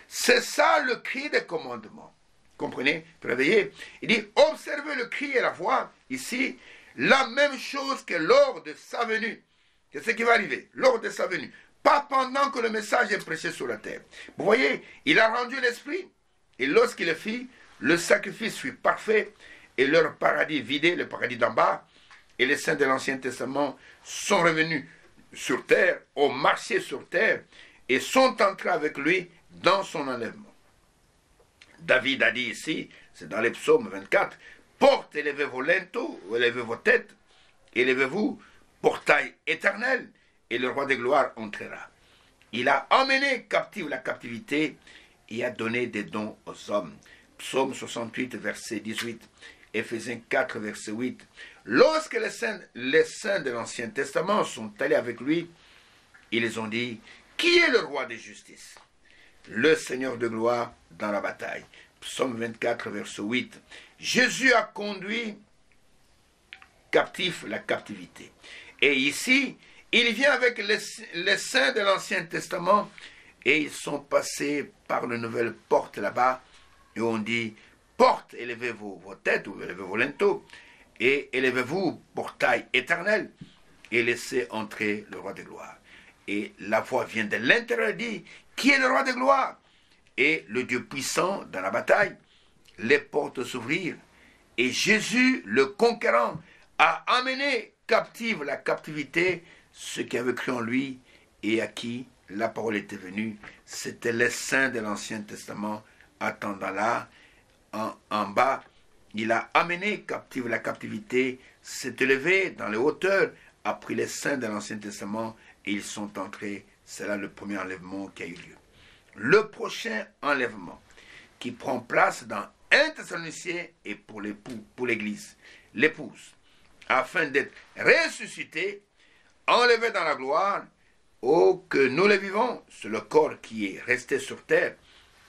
C'est ça le cri des commandements. Comprenez? Réveillez. Il dit, observez le cri et la voix, ici, la même chose que lors de sa venue. C'est ce qui va arriver, lors de sa venue. Pas pendant que le message est prêché sur la terre. Vous voyez, il a rendu l'esprit, et lorsqu'il le fit, le sacrifice fut parfait, et leur paradis vidé, le paradis d'en bas, et les saints de l'Ancien Testament sont revenus sur terre, ont marché sur terre, et sont entrés avec lui dans son enlèvement. David a dit ici, c'est dans les psaumes 24, « Porte, élevez vos linteaux, élevez vos têtes, élevez-vous, portail éternel, et le roi des gloires entrera. » Il a emmené captive la captivité et a donné des dons aux hommes. Psaume 68, verset 18, Éphésiens 4, verset 8. Lorsque les saints de l'Ancien Testament sont allés avec lui, ils ont dit, « Qui est le roi de justice ?» Le Seigneur de gloire dans la bataille. Psaume 24, verset 8. Jésus a conduit captif la captivité. Et ici, il vient avec les saints de l'Ancien Testament et ils sont passés par une nouvelle porte là-bas et on dit, porte, élevez vos têtes ou élevez vos linteaux et élevez-vous, portail éternel et laissez entrer le roi de gloire. Et la voix vient de l'intérieur et dit, qui est le roi de gloire? Et le Dieu puissant dans la bataille, les portes s'ouvrirent et Jésus, le conquérant, a amené captive la captivité, ceux qui avaient cru en lui et à qui la parole était venue. C'était les saints de l'Ancien Testament attendant là, en bas. Il a amené captive la captivité, s'est élevé dans les hauteurs, a pris les saints de l'Ancien Testament et ils sont entrés. C'est là le premier enlèvement qui a eu lieu. Le prochain enlèvement qui prend place dans 1 Thessaloniciens est pour l'époux, pour l'église, l'épouse, afin d'être ressuscité, enlevé dans la gloire, oh que nous le vivons, c'est le corps qui est resté sur terre,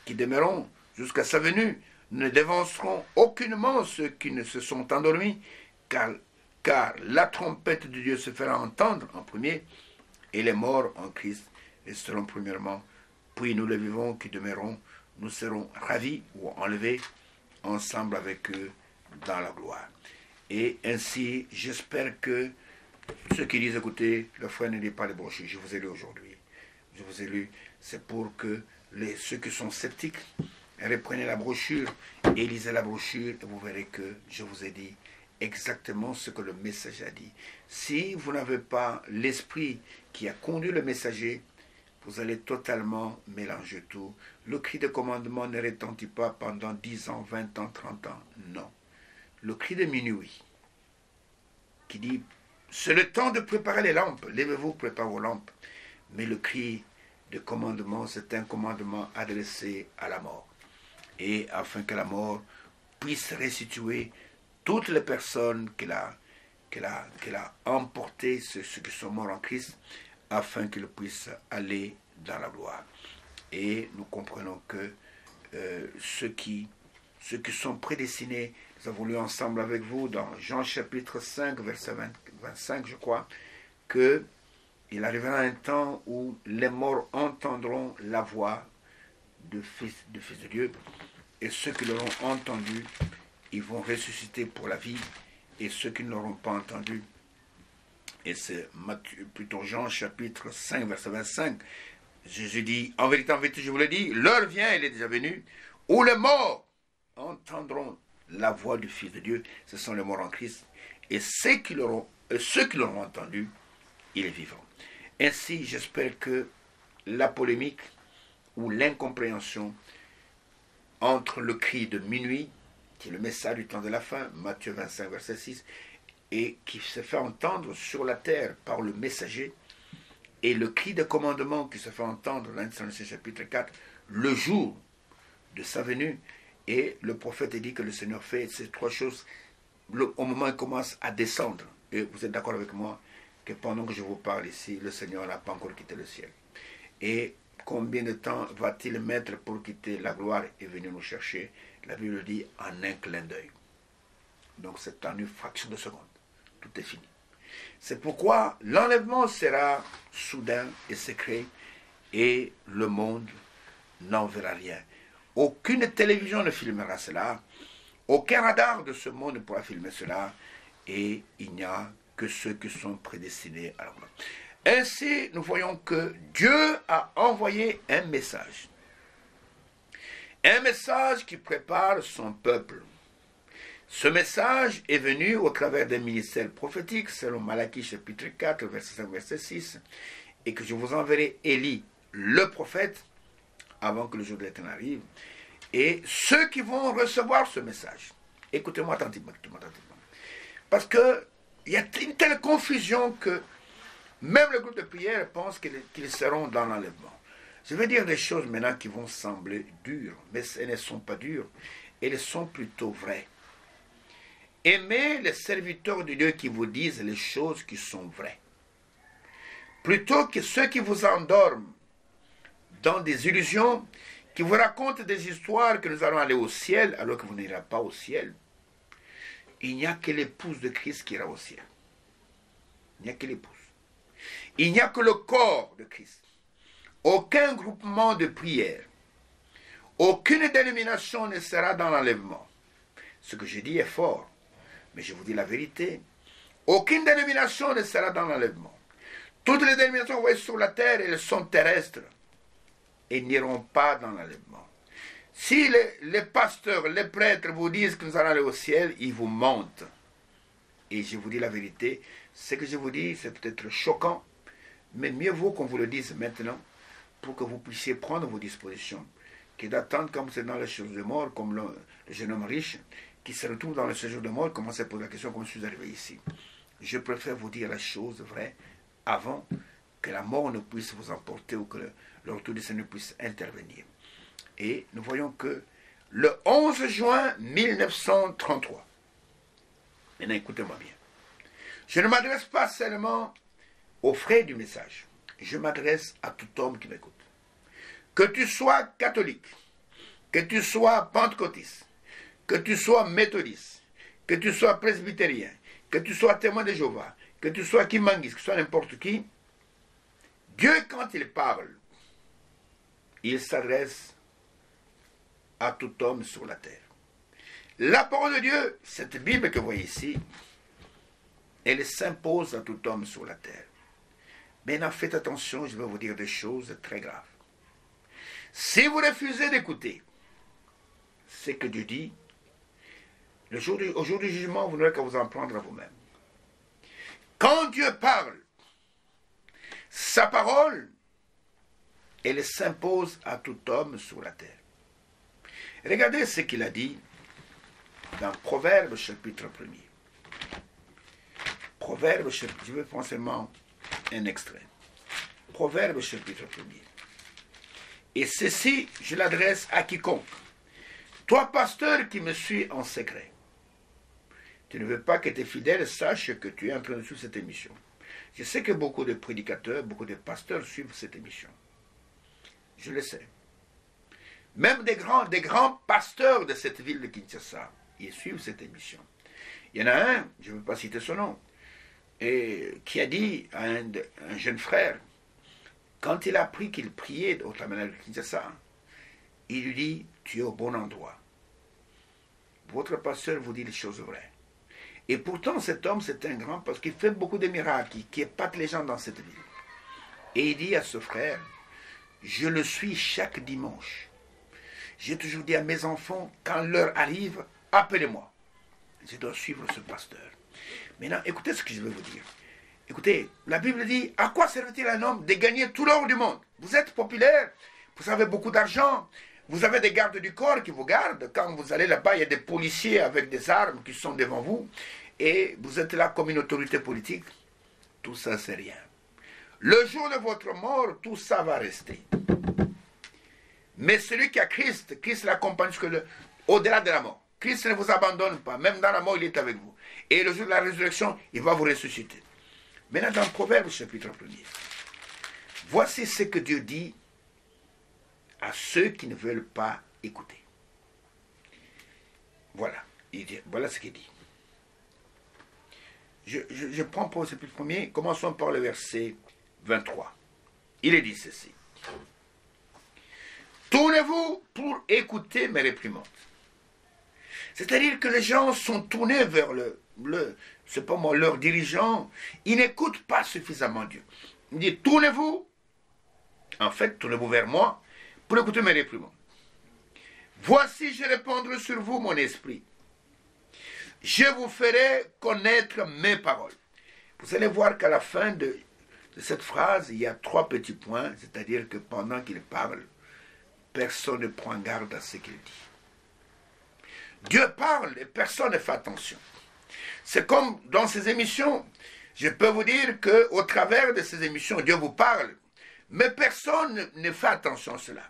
qui demeureront jusqu'à sa venue. Nous ne dévancerons aucunement ceux qui ne se sont endormis, car la trompette de Dieu se fera entendre en premier, et les morts en Christ resteront premièrement. Puis nous le vivons qui demeurons, nous serons ravis ou enlevés ensemble avec eux dans la gloire. Et ainsi, j'espère que ceux qui disent, écoutez, le frère ne lit pas les brochures, je vous ai lu aujourd'hui. Je vous ai lu, c'est pour que ceux qui sont sceptiques reprenez la brochure et lisez la brochure et vous verrez que je vous ai dit exactement ce que le messager a dit. Si vous n'avez pas l'esprit qui a conduit le messager, vous allez totalement mélanger tout. Le cri de commandement ne retentit pas pendant 10 ans, 20 ans, 30 ans. Non. Le cri de minuit, qui dit, c'est le temps de préparer les lampes. Levez-vous, préparez vos lampes. Mais le cri de commandement, c'est un commandement adressé à la mort. Et afin que la mort puisse restituer toutes les personnes qu'elle a emportées, ceux qui sont morts en Christ, afin qu'ils puissent aller dans la gloire. Et nous comprenons que ceux qui sont prédestinés, nous avons lu ensemble avec vous dans Jean chapitre 5, verset 25, je crois, qu'il arrivera un temps où les morts entendront la voix du Fils de Dieu, et ceux qui l'auront entendu, ils vont ressusciter pour la vie, et ceux qui ne l'auront pas entendu, et c'est plutôt Jean chapitre 5, verset 25, Jésus dit, en vérité, je vous le dis, l'heure vient, elle est déjà venue, où les morts entendront la voix du Fils de Dieu, ce sont les morts en Christ, et ceux qui l'auront entendu, ils vivront. Ainsi, j'espère que la polémique ou l'incompréhension entre le cri de minuit, qui est le message du temps de la fin, Matthieu 25, verset 6, et qui se fait entendre sur la terre par le messager, et le cri de commandement qui se fait entendre dans l'Ancien chapitre 4, le jour de sa venue, et le prophète dit que le Seigneur fait ces trois choses au moment où il commence à descendre. Et vous êtes d'accord avec moi que pendant que je vous parle ici, le Seigneur n'a pas encore quitté le ciel. Et combien de temps va-t-il mettre pour quitter la gloire et venir nous chercher? La Bible dit en un clin d'œil. Donc c'est en une fraction de seconde. Tout est fini. C'est pourquoi l'enlèvement sera soudain et secret et le monde n'en verra rien. Aucune télévision ne filmera cela. Aucun radar de ce monde ne pourra filmer cela. Et il n'y a que ceux qui sont prédestinés à la mort. Ainsi, nous voyons que Dieu a envoyé un message. Un message qui prépare son peuple. Ce message est venu au travers d'un ministère prophétique, selon Malachie chapitre 4, verset 5, verset 6, et que je vous enverrai Élie, le prophète, avant que le jour de l'Éternel arrive, et ceux qui vont recevoir ce message. Écoutez-moi attentivement. Parce qu'il y a une telle confusion que même le groupe de prière pense qu'ils seront dans l'enlèvement. Je vais dire des choses maintenant qui vont sembler dures, mais elles ne sont pas dures, elles sont plutôt vraies. Aimez les serviteurs de Dieu qui vous disent les choses qui sont vraies, plutôt que ceux qui vous endorment dans des illusions, qui vous racontent des histoires que nous allons aller au ciel, alors que vous n'irez pas au ciel. Il n'y a que l'épouse de Christ qui ira au ciel. Il n'y a que l'épouse. Il n'y a que le corps de Christ. Aucun groupement de prière, aucune dénomination ne sera dans l'enlèvement. Ce que je dis est fort, mais je vous dis la vérité. Aucune dénomination ne sera dans l'enlèvement. Toutes les dénominations que vous voyez sur la terre, elles sont terrestres et n'iront pas dans l'enlèvement. Si les pasteurs, les prêtres vous disent que nous allons aller au ciel, ils vous mentent. Et je vous dis la vérité, ce que je vous dis, c'est peut-être choquant, mais mieux vaut qu'on vous le dise maintenant pour que vous puissiez prendre vos dispositions, que d'attendre comme c'est dans les choses de mort, comme le jeune homme riche, qui se retrouve dans le séjour de mort, commence à poser la question comment je suis arrivé ici. Je préfère vous dire la chose vraie avant que la mort ne puisse vous emporter ou que le retour du Seigneur puisse intervenir. Et nous voyons que le 11 juin 1933, maintenant écoutez-moi bien, je ne m'adresse pas seulement aux frais du message, je m'adresse à tout homme qui m'écoute. Que tu sois catholique, que tu sois pentecôtiste, que tu sois méthodiste, que tu sois presbytérien, que tu sois témoin de Jéhovah, que tu sois kimangiste, que tu sois n'importe qui, Dieu, quand il parle, il s'adresse à tout homme sur la terre. La parole de Dieu, cette Bible que vous voyez ici, elle s'impose à tout homme sur la terre. Maintenant, faites attention, je vais vous dire des choses très graves. Si vous refusez d'écouter ce que Dieu dit, au jour du jugement, vous n'aurez qu'à vous en prendre à vous-même. Quand Dieu parle, sa parole, elle s'impose à tout homme sur la terre. Regardez ce qu'il a dit dans Proverbes chapitre 1er. Proverbes chapitre, je vais prendre seulement un extrait. Proverbes chapitre 1er. Et ceci, je l'adresse à quiconque. Toi, pasteur qui me suis en secret, tu ne veux pas que tes fidèles sachent que tu es en train de suivre cette émission. Je sais que beaucoup de prédicateurs, beaucoup de pasteurs suivent cette émission. Je le sais. Même des grands pasteurs de cette ville de Kinshasa, ils suivent cette émission. Il y en a un, je ne veux pas citer son nom, et qui a dit à un jeune frère, quand il a appris qu'il priait au tabernacle de Kinshasa, il lui dit, tu es au bon endroit. Votre pasteur vous dit les choses vraies. Et pourtant, cet homme, c'est un grand, parce qu'il fait beaucoup de miracles, qui épate les gens dans cette ville. Et il dit à ce frère, je le suis chaque dimanche. J'ai toujours dit à mes enfants, quand l'heure arrive, appelez-moi. Je dois suivre ce pasteur. Maintenant, écoutez ce que je vais vous dire. Écoutez, la Bible dit, à quoi sert-il un homme de gagner tout l'or du monde? Vous êtes populaire, vous avez beaucoup d'argent, vous avez des gardes du corps qui vous gardent. Quand vous allez là-bas, il y a des policiers avec des armes qui sont devant vous. et vous êtes là comme une autorité politique, tout ça c'est rien. Le jour de votre mort, tout ça va rester. Mais celui qui a Christ, Christ l'accompagne au-delà de la mort. Christ ne vous abandonne pas, même dans la mort, il est avec vous. Et le jour de la résurrection, il va vous ressusciter. Maintenant, dans Proverbe chapitre 1er, voici ce que Dieu dit à ceux qui ne veulent pas écouter. Voilà, voilà ce qu'il dit. Je prends pour le chapitre 1er, commençons par le verset 23. Il est dit ceci. Tournez-vous pour écouter mes réprimandes. C'est-à-dire que les gens sont tournés vers c'est pas moi, leurs dirigeants. Ils n'écoutent pas suffisamment Dieu. Il dit, tournez-vous, en fait, tournez-vous vers moi pour écouter mes réprimandes. Voici, je répandrai sur vous mon esprit. Je vous ferai connaître mes paroles. Vous allez voir qu'à la fin de cette phrase, il y a 3 petits points, c'est-à-dire que pendant qu'il parle, personne ne prend garde à ce qu'il dit. Dieu parle et personne ne fait attention. C'est comme dans ces émissions. Je peux vous dire qu'au travers de ces émissions, Dieu vous parle, mais personne ne fait attention à cela.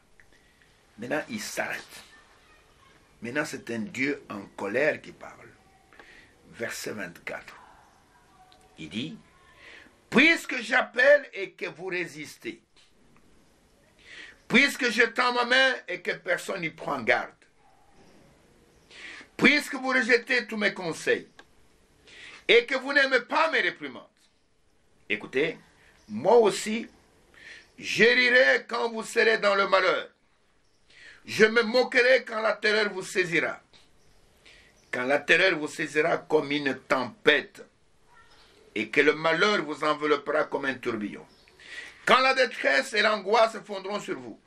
Maintenant, il s'arrête. Maintenant, c'est un Dieu en colère qui parle. Verset 24. Il dit, « Puisque j'appelle et que vous résistez, puisque je tends ma main et que personne n'y prend garde, puisque vous rejetez tous mes conseils et que vous n'aimez pas mes réprimandes. Écoutez, moi aussi, je rirai quand vous serez dans le malheur. Je me moquerai quand la terreur vous saisira. Quand la terreur vous saisira comme une tempête et que le malheur vous enveloppera comme un tourbillon. Quand la détresse et l'angoisse fondront sur vous,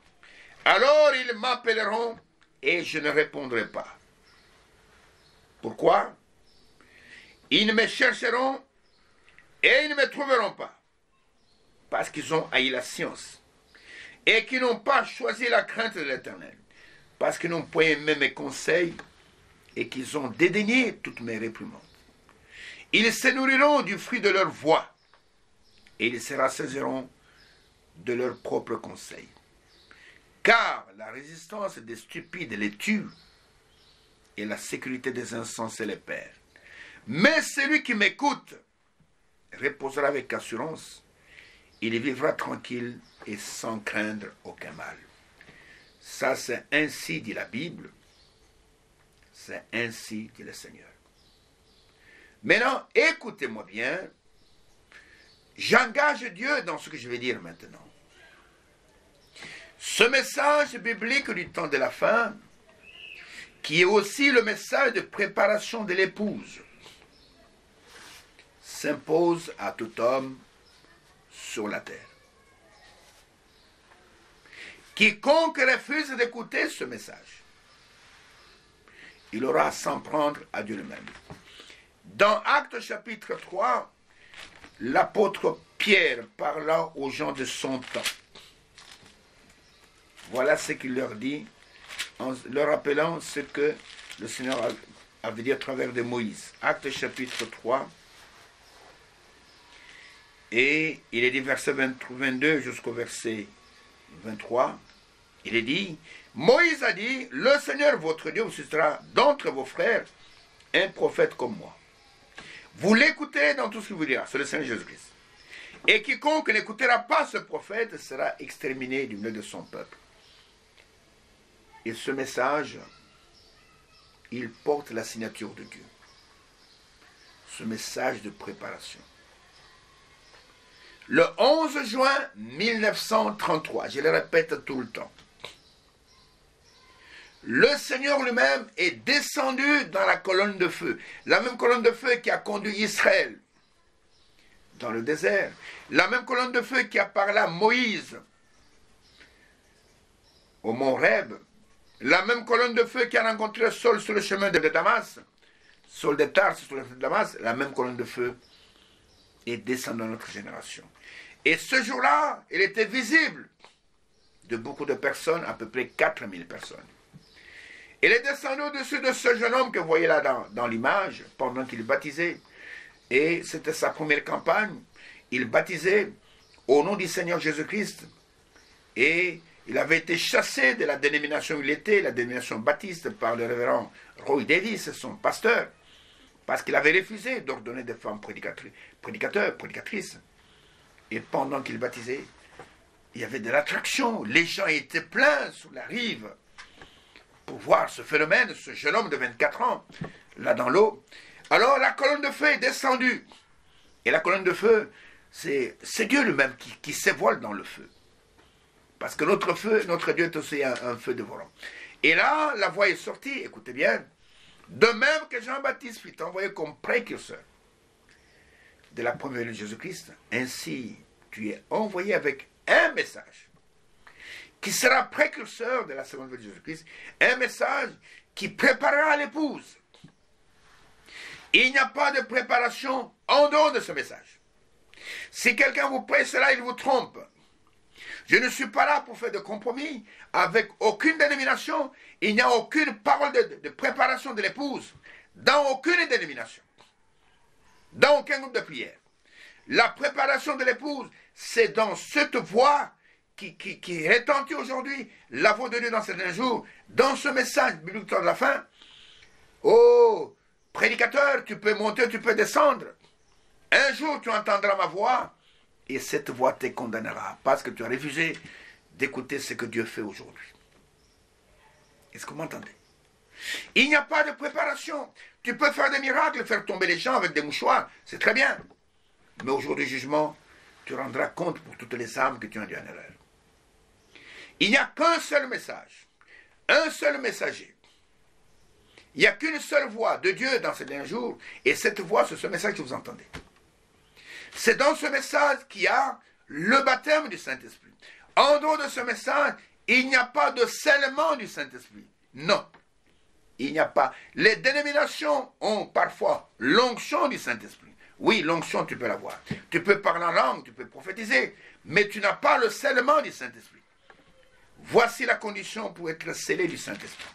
alors ils m'appelleront et je ne répondrai pas. Pourquoi? Ils me chercheront et ils ne me trouveront pas. Parce qu'ils ont haï la science et qu'ils n'ont pas choisi la crainte de l'Éternel. Parce qu'ils n'ont point aimé mes conseils et qu'ils ont dédaigné toutes mes réprimandes. Ils se nourriront du fruit de leur voix et ils se rassasieront de leurs propres conseils. Car la résistance des stupides les tue et la sécurité des insensés les perd. Mais celui qui m'écoute reposera avec assurance. Il vivra tranquille et sans craindre aucun mal. Ça, c'est ainsi dit la Bible. C'est ainsi dit le Seigneur. Maintenant, écoutez-moi bien. J'engage Dieu dans ce que je vais dire maintenant. Ce message biblique du temps de la fin, qui est aussi le message de préparation de l'épouse, s'impose à tout homme sur la terre. Quiconque refuse d'écouter ce message, il aura à s'en prendre à Dieu lui-même. Dans Actes chapitre 3, l'apôtre Pierre parla aux gens de son temps. Voilà ce qu'il leur dit, en leur rappelant ce que le Seigneur avait dit à travers de Moïse. Actes chapitre 3, et il est dit verset 22 jusqu'au verset 23, il est dit, Moïse a dit, le Seigneur votre Dieu vous suscitera d'entre vos frères un prophète comme moi. Vous l'écouterez dans tout ce qu'il vous dira, c'est le Seigneur Jésus-Christ. Et quiconque n'écoutera pas ce prophète sera exterminé du milieu de son peuple. Et ce message, il porte la signature de Dieu. Ce message de préparation. Le 11 juin 1933, je le répète tout le temps, le Seigneur lui-même est descendu dans la colonne de feu. La même colonne de feu qui a conduit Israël dans le désert. La même colonne de feu qui a parlé à Moïse au mont Horeb. La même colonne de feu qui a rencontré Saul sur le chemin de Damas. Saul de Tarse sur le chemin de Damas. La même colonne de feu est descendue dans notre génération. Et ce jour-là, il était visible de beaucoup de personnes, à peu près 4000 personnes. Il est descendu au-dessus de ce jeune homme que vous voyez là dans l'image, pendant qu'il baptisait. Et c'était sa première campagne. Il baptisait au nom du Seigneur Jésus-Christ. Et il avait été chassé de la dénomination où il était, la dénomination baptiste, par le révérend Roy Davis, son pasteur, parce qu'il avait refusé d'ordonner des femmes prédicateurs, prédicatrices. Et pendant qu'il baptisait, il y avait de l'attraction. Les gens étaient pleins sur la rive pour voir ce phénomène, ce jeune homme de 24 ans, là dans l'eau. Alors la colonne de feu est descendue. Et la colonne de feu, c'est Dieu lui-même qui s'évoile dans le feu. Parce que notre feu, notre Dieu est aussi un feu dévorant. Et là, la voix est sortie, écoutez bien. De même que Jean-Baptiste fut envoyé comme précurseur de la première venue de Jésus-Christ, ainsi tu es envoyé avec un message qui sera précurseur de la seconde venue de Jésus-Christ, un message qui préparera l'épouse. Il n'y a pas de préparation en dehors de ce message. Si quelqu'un vous prête cela, il vous trompe. Je ne suis pas là pour faire de compromis avec aucune dénomination. Il n'y a aucune parole de préparation de l'épouse dans aucune dénomination, dans aucun groupe de prière. La préparation de l'épouse, c'est dans cette voix qui retentit aujourd'hui la voix de Dieu dans certains jours, dans ce message biblique de la fin. Oh, prédicateur, tu peux monter, tu peux descendre. Un jour, tu entendras ma voix et cette voix te condamnera parce que tu as refusé d'écouter ce que Dieu fait aujourd'hui. Est-ce que vous m'entendez? Il n'y a pas de préparation. Tu peux faire des miracles, faire tomber les gens avec des mouchoirs, c'est très bien. Mais au jour du jugement, tu rendras compte pour toutes les âmes que tu as induit en erreur. Il n'y a qu'un seul message, un seul messager. Il n'y a qu'une seule voix de Dieu dans ces derniers jours, et cette voix, c'est ce message que vous entendez. C'est dans ce message qu'il y a le baptême du Saint-Esprit. En dehors de ce message, il n'y a pas de scellement du Saint-Esprit. Non, il n'y a pas. Les dénominations ont parfois l'onction du Saint-Esprit. Oui, l'onction, tu peux l'avoir. Tu peux parler en langue, tu peux prophétiser, mais tu n'as pas le scellement du Saint-Esprit. Voici la condition pour être scellé du Saint-Esprit.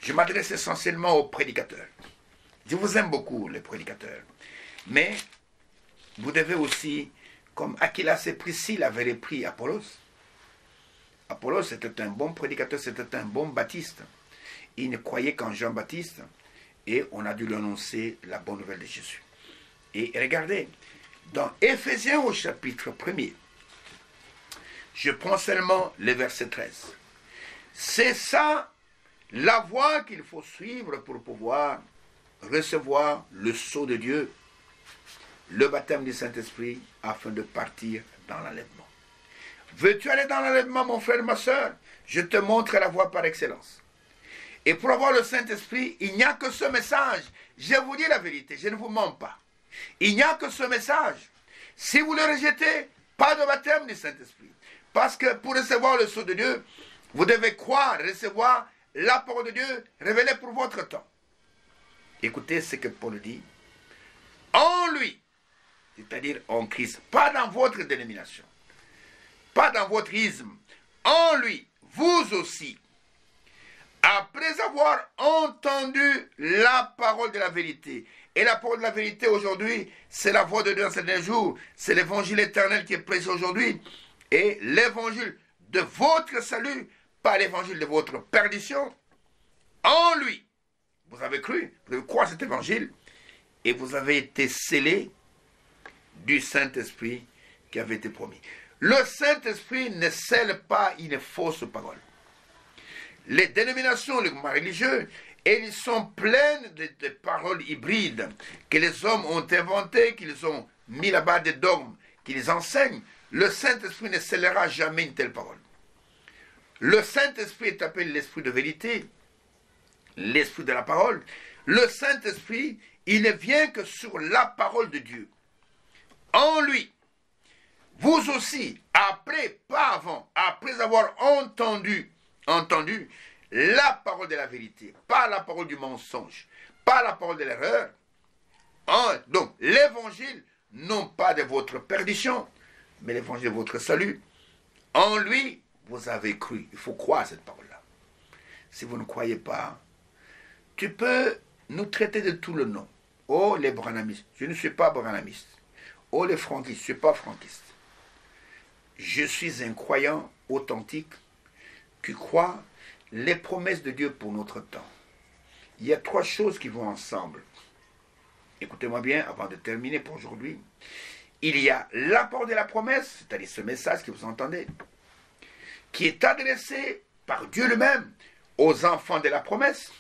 Je m'adresse essentiellement aux prédicateurs. Je vous aime beaucoup, les prédicateurs. Mais vous devez aussi, comme Aquilas et Priscille avaient pris Apollos. Apollos était un bon prédicateur, c'était un bon baptiste. Il ne croyait qu'en Jean-Baptiste et on a dû lui annoncer la bonne nouvelle de Jésus. Et regardez, dans Éphésiens au chapitre 1er, je prends seulement le verset 13. C'est ça la voie qu'il faut suivre pour pouvoir recevoir le sceau de Dieu, le baptême du Saint-Esprit, afin de partir dans l'enlèvement. Veux-tu aller dans l'enlèvement, mon frère, ma soeur? Je te montre la voie par excellence. Et pour avoir le Saint-Esprit, il n'y a que ce message. Je vous dis la vérité, je ne vous mens pas. Il n'y a que ce message. Si vous le rejetez, pas de baptême du Saint-Esprit. Parce que pour recevoir le sceau de Dieu, vous devez croire, recevoir la parole de Dieu révélée pour votre temps. Écoutez ce que Paul dit. En lui, c'est-à-dire en Christ, pas dans votre dénomination, pas dans votre isme, en lui, vous aussi, après avoir entendu la parole de la vérité. Et la parole de la vérité aujourd'hui, c'est la voix de Dieu dans ces derniers jours, c'est l'évangile éternel qui est prêché aujourd'hui, et l'évangile de votre salut, pas l'évangile de votre perdition. En lui, vous avez cru, vous avez croire cet évangile, et vous avez été scellés du Saint-Esprit qui avait été promis. Le Saint-Esprit ne scelle pas une fausse parole. Les dénominations, les mouvements religieux, ils sont pleines de paroles hybrides que les hommes ont inventées, qu'ils ont mis là-bas des dogmes, qu'ils enseignent. Le Saint-Esprit ne scellera jamais une telle parole. Le Saint-Esprit est appelé l'Esprit de vérité, l'Esprit de la parole. Le Saint-Esprit, il ne vient que sur la parole de Dieu. En lui, vous aussi, après, pas avant, après avoir entendu la parole de la vérité, pas la parole du mensonge, pas la parole de l'erreur. Donc, l'évangile, non pas de votre perdition, mais l'évangile de votre salut. En lui, vous avez cru. Il faut croire cette parole-là. si vous ne croyez pas, tu peux nous traiter de tout le nom. Oh, les branhamistes, je ne suis pas branhamiste. Oh, les franquistes, je ne suis pas franquiste. Je suis un croyant authentique qui croit les promesses de Dieu pour notre temps. Il y a 3 choses qui vont ensemble. Écoutez-moi bien avant de terminer pour aujourd'hui. Il y a l'apport de la promesse, c'est-à-dire ce message que vous entendez, qui est adressé par Dieu lui-même aux enfants de la promesse.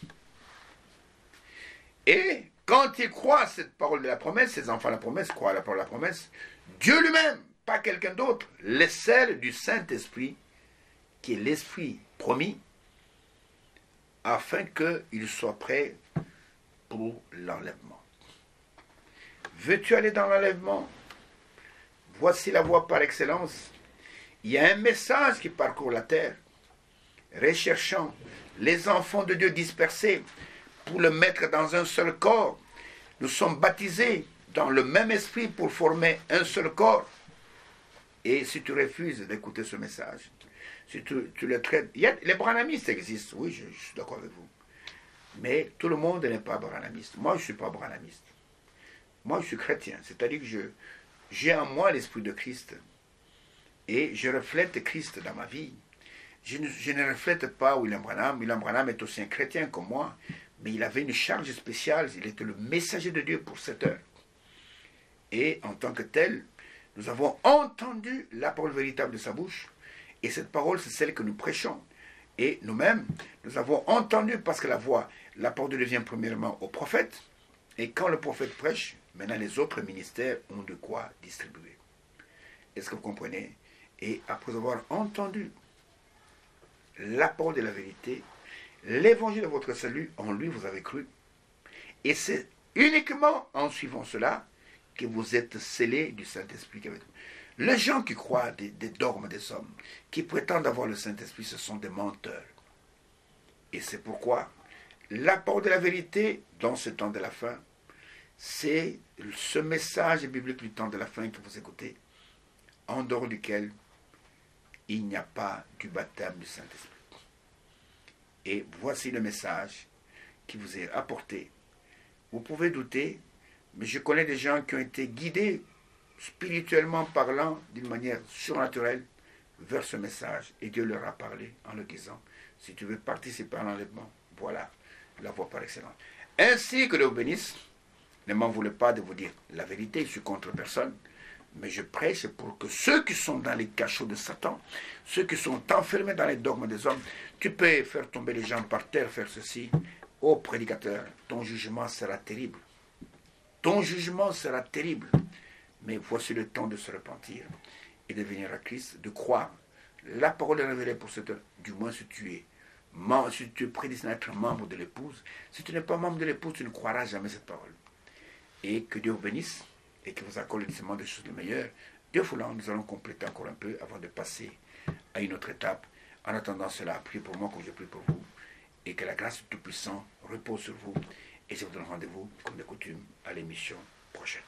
Et quand ils croient à cette parole de la promesse, ces enfants de la promesse croient à la parole de la promesse, Dieu lui-même, pas quelqu'un d'autre, les scelle du Saint-Esprit, qui est l'Esprit promis, afin qu'ils soient prêts pour l'enlèvement. Veux-tu aller dans l'enlèvement? Voici la voie par excellence. Il y a un message qui parcourt la terre, recherchant les enfants de Dieu dispersés pour le mettre dans un seul corps. Nous sommes baptisés dans le même esprit pour former un seul corps. Et si tu refuses d'écouter ce message, si tu le traites... Les branhamistes existent, oui, je suis d'accord avec vous. Mais tout le monde n'est pas branhamiste. Moi, je ne suis pas branhamiste. Moi, je suis chrétien. C'est-à-dire que j'ai en moi l'esprit de Christ. Et je reflète Christ dans ma vie. Je ne reflète pas William Branham. William Branham est aussi un chrétien comme moi. Mais il avait une charge spéciale. Il était le messager de Dieu pour cette heure. Et en tant que tel, nous avons entendu la parole véritable de sa bouche. Et cette parole, c'est celle que nous prêchons. Et nous-mêmes, nous avons entendu, parce que la parole devient premièrement au prophète. Et quand le prophète prêche, maintenant les autres ministères ont de quoi distribuer. Est-ce que vous comprenez? Et après avoir entendu la parole de la vérité, l'évangile de votre salut, en lui vous avez cru. Et c'est uniquement en suivant cela que vous êtes scellés du Saint-Esprit. Les gens qui croient des dogmes des hommes, qui prétendent avoir le Saint-Esprit, ce sont des menteurs. Et c'est pourquoi la parole de la vérité, dans ce temps de la fin, c'est ce message biblique du temps de la fin que vous écoutez, en dehors duquel il n'y a pas du baptême du Saint-Esprit. Et voici le message qui vous est apporté. Vous pouvez douter, mais je connais des gens qui ont été guidés spirituellement parlant d'une manière surnaturelle vers ce message. Et Dieu leur a parlé en leur disant, si tu veux participer à l'enlèvement, voilà la voie par excellence. Ainsi que Dieu vous bénisse, ne m'en voulez pas de vous dire la vérité, je suis contre personne, mais je prêche pour que ceux qui sont dans les cachots de Satan, ceux qui sont enfermés dans les dogmes des hommes, tu peux faire tomber les gens par terre, faire ceci. Ô prédicateur, ton jugement sera terrible. Ton jugement sera terrible. Mais voici le temps de se repentir et de venir à Christ, de croire. La parole est révélée pour cette heure, du moins si tu es prédestiné à être membre de l'épouse. Si tu n'es pas membre de l'épouse, tu ne croiras jamais cette parole. Et que Dieu vous bénisse et que vous accorde le discernement des choses les meilleures. Dieu voulant, nous allons compléter encore un peu avant de passer à une autre étape. En attendant cela, priez pour moi comme je prie pour vous. Et que la grâce du Tout-Puissant repose sur vous. Et je vous donne rendez-vous, comme de coutume, à l'émission prochaine.